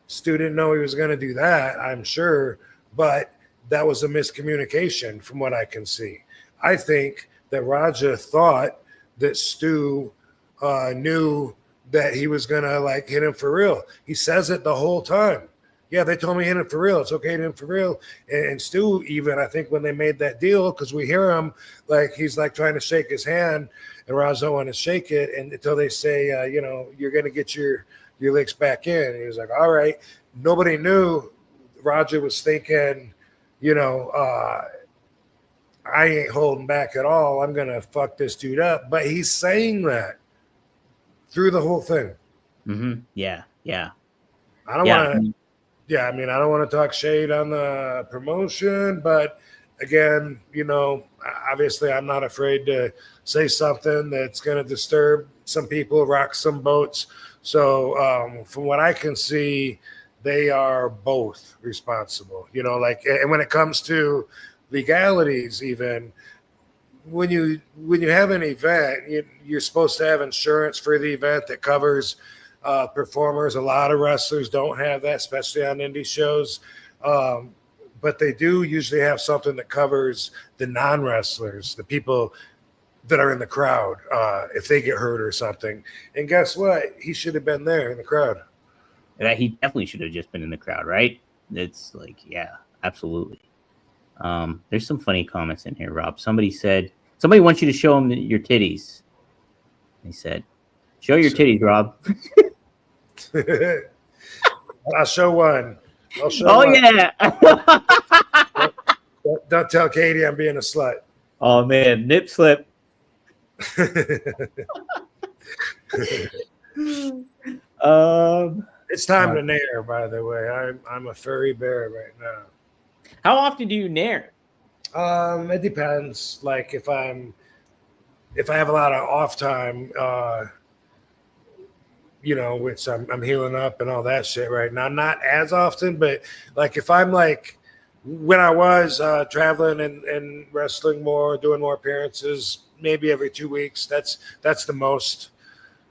Stu didn't know he was going to do that, I'm sure, but that was a miscommunication from what I can see. I think that Raja thought that Stu knew that he was going to like hit him for real. He says it the whole time. Yeah, they told me hit him for real. It's okay to hit him for real. And Stu, even, I think when they made that deal, because we hear him, like he's like trying to shake his hand, and Raj don't want to shake it, and until they say, you're going to get your licks back in. And he was like, all right. Nobody knew Raja was thinking, I ain't holding back at all. I'm going to fuck this dude up. But he's saying that through the whole thing. Mm-hmm. Yeah. I don't want to. Yeah, I mean, I don't want to talk shade on the promotion, but again, obviously I'm not afraid to say something that's going to disturb some people, rock some boats. So from what I can see, they are both responsible, and when it comes to legalities, even when you have an event, you're supposed to have insurance for the event that covers performers. A lot of wrestlers don't have that, especially on indie shows. But they do usually have something that covers the non-wrestlers, the people that are in the crowd, if they get hurt or something. And guess what? He should have been there in the crowd. He definitely should have just been in the crowd, right? It's like, yeah, absolutely. There's some funny comments in here, Rob. Somebody wants you to show him your titties. He said, show your titties, Rob. I'll show one. One. Yeah. Don't tell Katie I'm being a slut. Oh, man. Nip slip. It's time to nair, by the way. I'm a furry bear right now. How often do you nair? It depends. Like if I have a lot of off time, which I'm healing up and all that shit right now. Not as often, but like if I'm like when I was traveling and wrestling more, doing more appearances, maybe every 2 weeks. That's the most.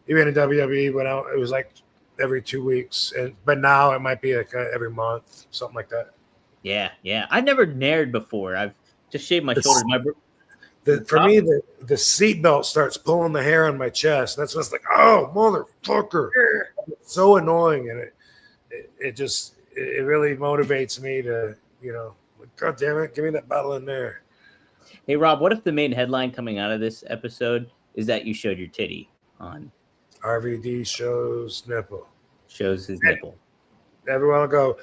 Even in WWE, it was like every 2 weeks, but now it might be like every month, something like that. Yeah. I've never nared before. I've just shaved my shoulders. For me, the seatbelt starts pulling the hair on my chest. That's what's like, oh, motherfucker. It's so annoying. And it really motivates me to, God damn it, give me that bottle in there. Hey, Rob, what if the main headline coming out of this episode is that you showed your titty on? RVD shows nipple. Shows his nipple. Everyone will go,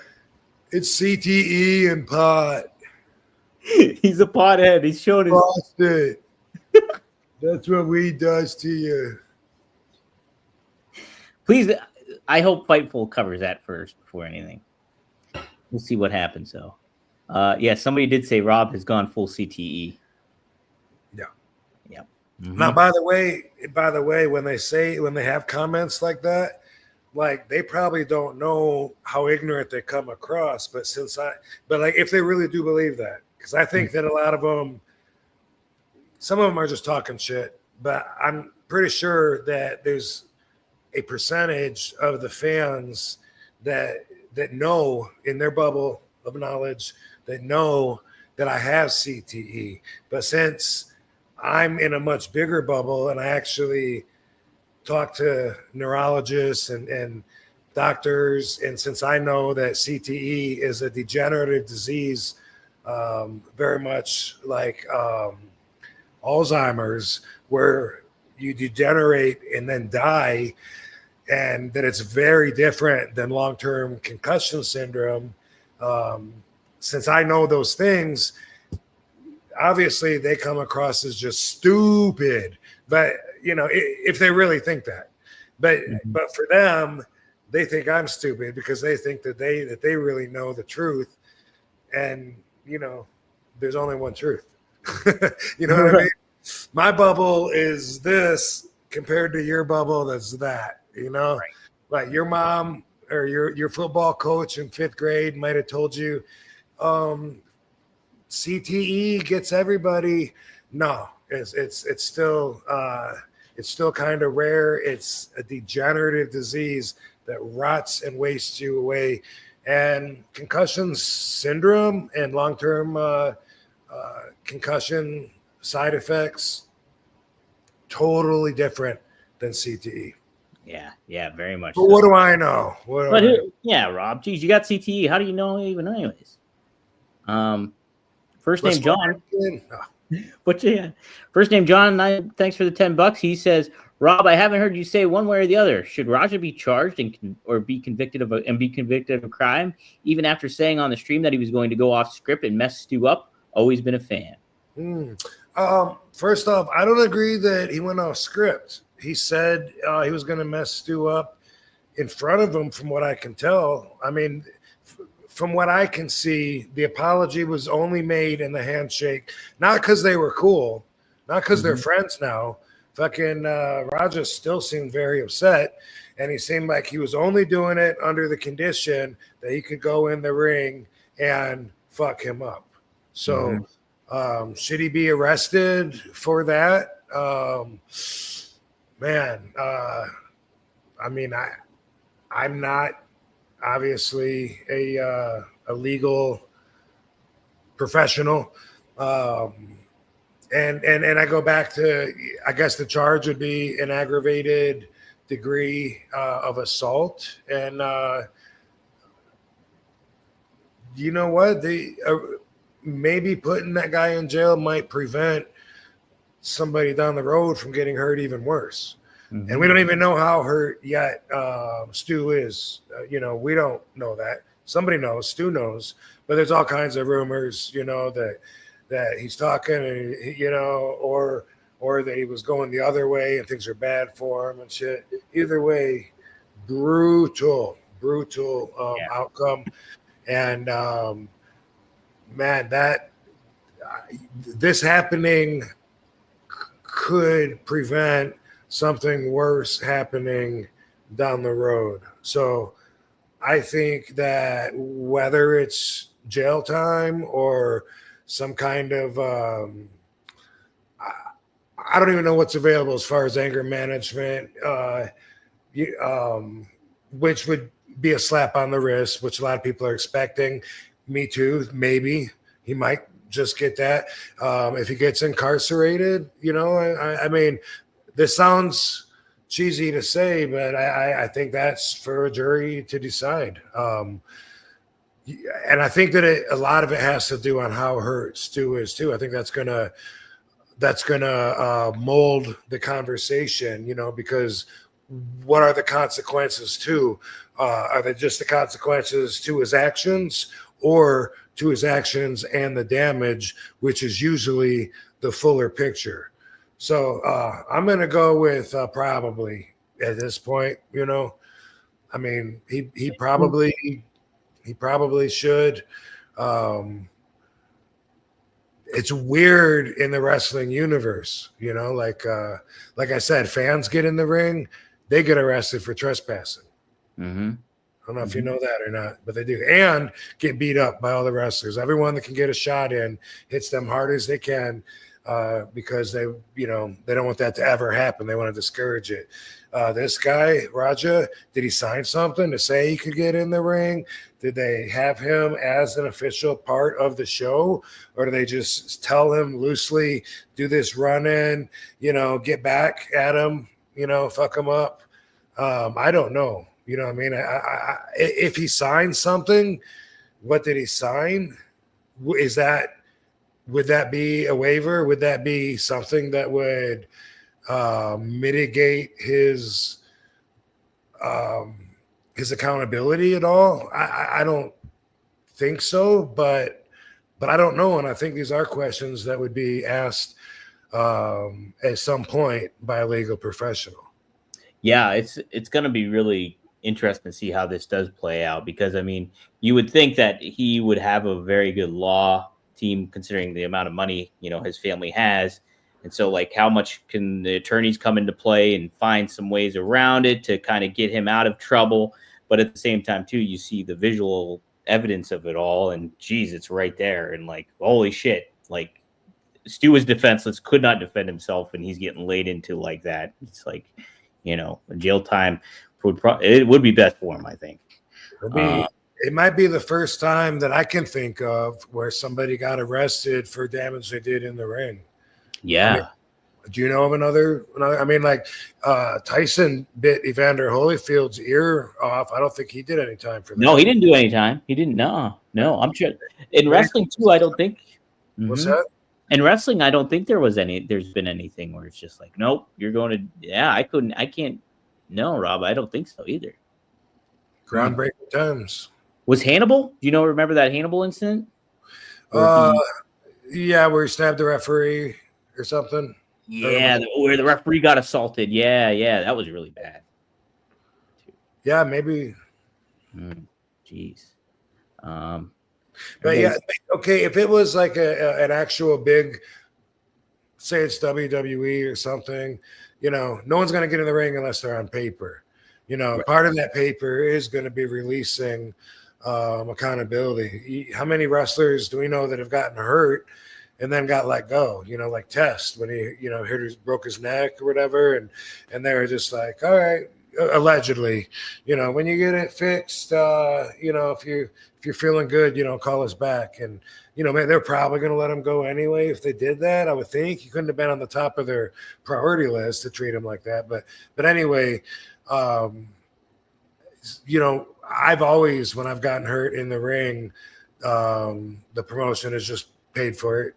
it's CTE and pot. He's a pothead. He's showing his prostate. That's what weed does to you. Please, I hope Fightful covers that first before anything. We'll see what happens, though. Somebody did say Rob has gone full CTE. Yeah. Mm-hmm. Now, by the way, when they have comments like that, like they probably don't know how ignorant they come across. But if they really do believe that, because I think that a lot of them, some of them are just talking shit. But I'm pretty sure that there's a percentage of the fans that know in their bubble of knowledge that know that I have CTE. But since I'm in a much bigger bubble and I actually talk to neurologists and doctors, and since I know that CTE is a degenerative disease, very much like Alzheimer's, where you degenerate and then die, and that it's very different than long-term concussion syndrome. Since I know those things, obviously they come across as just stupid, but if they really think that. But for them, they think I'm stupid because they think that they really know the truth, and there's only one truth. You know what I mean? My bubble is this compared to your bubble. That's that. Like your mom or your football coach in 5th grade might have told you, CTE gets everybody. No, it's still kind of rare. It's a degenerative disease that rots and wastes you away. And concussion syndrome and long-term concussion side effects, totally different than CTE. Yeah, very much. But what do I know? Rob, geez, you got CTE. How do you know even anyways? First name John. But first name John. Thanks for the $10. He says, Rob, I haven't heard you say one way or the other. Should Raja be charged or be convicted of a crime, even after saying on the stream that he was going to go off script and mess Stu up? Always been a fan. First off, I don't agree that he went off script. He said he was going to mess Stu up in front of him, from what I can tell. I mean, from what I can see, the apology was only made in the handshake, not because they were cool, not because they're friends now. Fucking Raja still seemed very upset, and he seemed like he was only doing it under the condition that he could go in the ring and fuck him up. So should he be arrested for that? I mean, I'm not obviously a legal professional. And I go back to, I guess the charge would be an aggravated degree of assault. And you know what? Maybe putting that guy in jail might prevent somebody down the road from getting hurt even worse. And we don't even know how hurt yet Stu is. We don't know that. Somebody knows. Stu knows. But there's all kinds of rumors, that he's talking, or that he was going the other way and things are bad for him and shit. Either way, brutal outcome. And this happening could prevent something worse happening down the road. So I think that whether it's jail time or some kind of I don't even know what's available as far as anger management, which would be a slap on the wrist, which a lot of people are expecting. Me too. Maybe he might just get that. If he gets incarcerated, I mean, this sounds cheesy to say, but I think that's for a jury to decide. And I think that a lot of it has to do on how hurt Stu is too. I think that's gonna mold the conversation, because what are the consequences too? Are they just the consequences to his actions, or to his actions and the damage, which is usually the fuller picture? So I'm going to go with probably at this point, I mean, he probably should. It's weird in the wrestling universe, like I said, fans get in the ring, they get arrested for trespassing. I don't know if you know that or not, but they do, and get beat up by all the wrestlers. Everyone that can get a shot in hits them hard as they can. Because they don't want that to ever happen. They want to discourage it. This guy, Raja, did he sign something to say he could get in the ring? Did they have him as an official part of the show? Or do they just tell him loosely, do this run in, get back at him, fuck him up? I don't know. I mean? If he signed something, what did he sign? Would that be a waiver? Would that be something that would mitigate his accountability at all? I don't think so, but I don't know. And I think these are questions that would be asked at some point by a legal professional. Yeah, it's going to be really interesting to see how this does play out, because I mean, you would think that he would have a very good law team considering the amount of money, his family has. And so, like, how much can the attorneys come into play and find some ways around it to kind of get him out of trouble? But at the same time, too, you see the visual evidence of it all, and geez, it's right there. And like, holy shit, like, Stu is defenseless, could not defend himself, and he's getting laid into like that. It's like, jail time it would be best for him, I think. It might be the first time that I can think of where somebody got arrested for damage they did in the ring. Yeah. I mean, do you know of another? I mean, like Tyson bit Evander Holyfield's ear off. I don't think he did any time for that. No, he didn't do any time. He didn't. No. I'm sure in wrestling too. I don't think. What's that? In wrestling, I don't think there's been anything where it's just like, nope, you're going to. Yeah, I can't. No, Rob, I don't think so either. Groundbreaking times. Was Hannibal? Do you remember that Hannibal incident? Yeah, where he stabbed the referee or something. Yeah, where the referee got assaulted. Yeah, that was really bad. Yeah, maybe. Jeez. But yeah, okay, if it was like an actual big, say it's WWE or something, no one's going to get in the ring unless they're on paper. Part of that paper is going to be releasing accountability. How many wrestlers do we know that have gotten hurt and then got let go? Like Test, when he broke his neck or whatever, and they were just like, all right, allegedly, when you get it fixed, if you're feeling good, call us back. And man, they're probably going to let him go anyway if they did that. I would think he couldn't have been on the top of their priority list to treat him like that. But anyway, I've always, when I've gotten hurt in the ring, the promotion has just paid for it.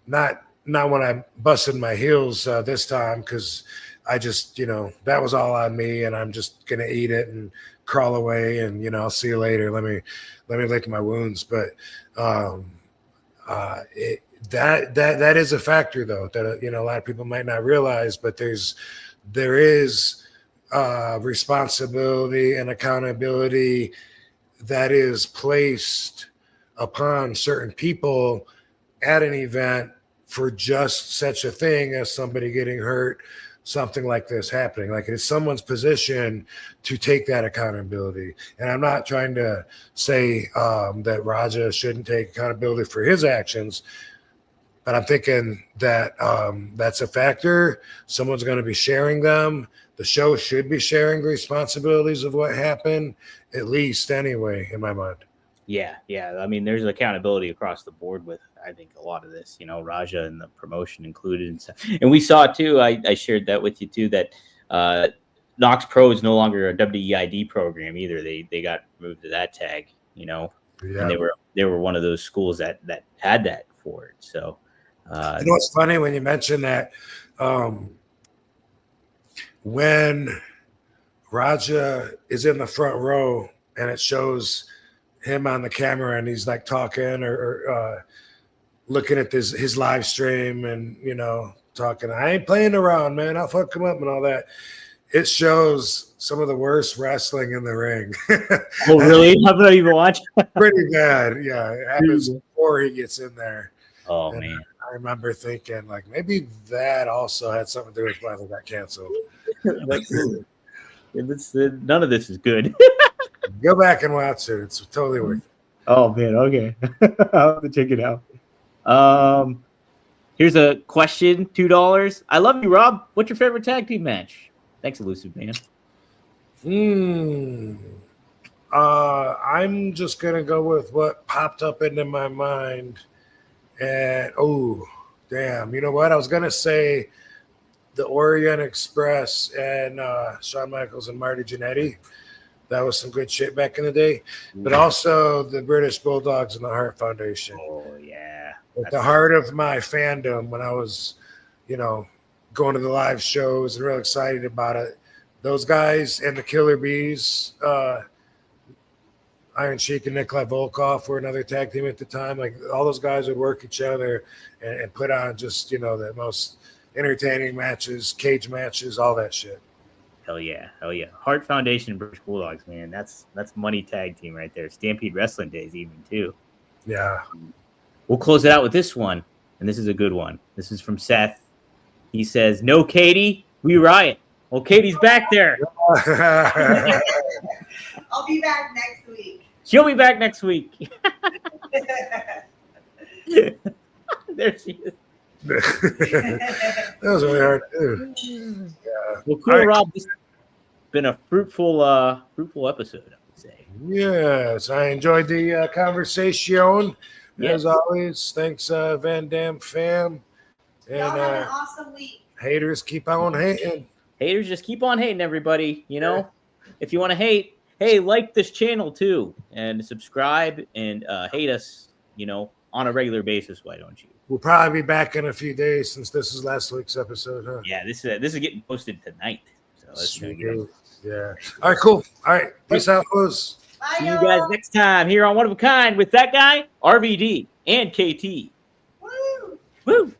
Not when I busted my heels this time, because I just, that was all on me, and I'm just gonna eat it and crawl away, and I'll see you later. Let me lick my wounds. But that is a factor, though, that a lot of people might not realize. But there is responsibility and accountability that is placed upon certain people at an event for just such a thing as somebody getting hurt, something like this happening. Like, it's someone's position to take that accountability. And I'm not trying to say that Raja shouldn't take accountability for his actions, but I'm thinking that that's a factor. Someone's going to be sharing them. The show should be sharing the responsibilities of what happened, at least anyway, in my mind. Yeah. I mean, there's accountability across the board with, I think, a lot of this, Raja and the promotion included and stuff. And we saw too, I shared that with you too, that Knox Pro is no longer a WEID program either. They got moved to that tag, Yeah. And they were one of those schools that had that for it. So it's funny when you mention that. When Raja is in the front row and it shows him on the camera and he's like talking or looking at his live stream and, talking, I ain't playing around, man, I'll fuck him up and all that. It shows some of the worst wrestling in the ring. Oh, really? How about even watch? Pretty bad. Yeah. It happens before he gets in there. Oh, and man. I remember thinking, like, maybe that also had something to do with why they got canceled. None of this is good. Go back and watch it. It's totally worth it. Oh, man. Okay. I'll have to check it out. Here's a question, $2. I love you, Rob. What's your favorite tag team match? Thanks, Elusive Man. I'm just going to go with what popped up into my mind. And, oh, damn. You know what? I was going to say the Orient Express and Shawn Michaels and Marty Jannetty. That was some good shit back in the day. But also the British Bulldogs and the Hart Foundation. Oh, yeah. At the heart of my fandom when I was, going to the live shows and real excited about it. Those guys and the Killer Bees, Iron Sheik and Nikolai Volkov were another tag team at the time. Like, all those guys would work each other and put on just, the most entertaining matches, cage matches, all that shit. Hell yeah. Heart Foundation and British Bulldogs, man. That's money tag team right there. Stampede Wrestling Days even too. Yeah. We'll close it out with this one, and this is a good one. This is from Seth. He says, "No, Katie, we riot." Well, Katie's back there. I'll be back next week. She'll be back next week. There she is. That was really hard to do. Yeah. Well, cool, right. Rob. This has been a fruitful episode, I would say. Yes, I enjoyed the conversation. Yes. As always, thanks, Van Dam fam. And Y'all have an awesome week. Haters keep on hating. Haters just keep on hating, everybody. You know, if you want to hate, hey, like this channel too, and subscribe and hate us. You know, on a regular basis. Why don't you? We'll probably be back in a few days since this is last week's episode, huh? Yeah, this is getting posted tonight. So let's yeah. All right, cool. All right, peace out, folks. See you guys next time here on One of a Kind with that guy, RVD, and KT. Woo! Woo!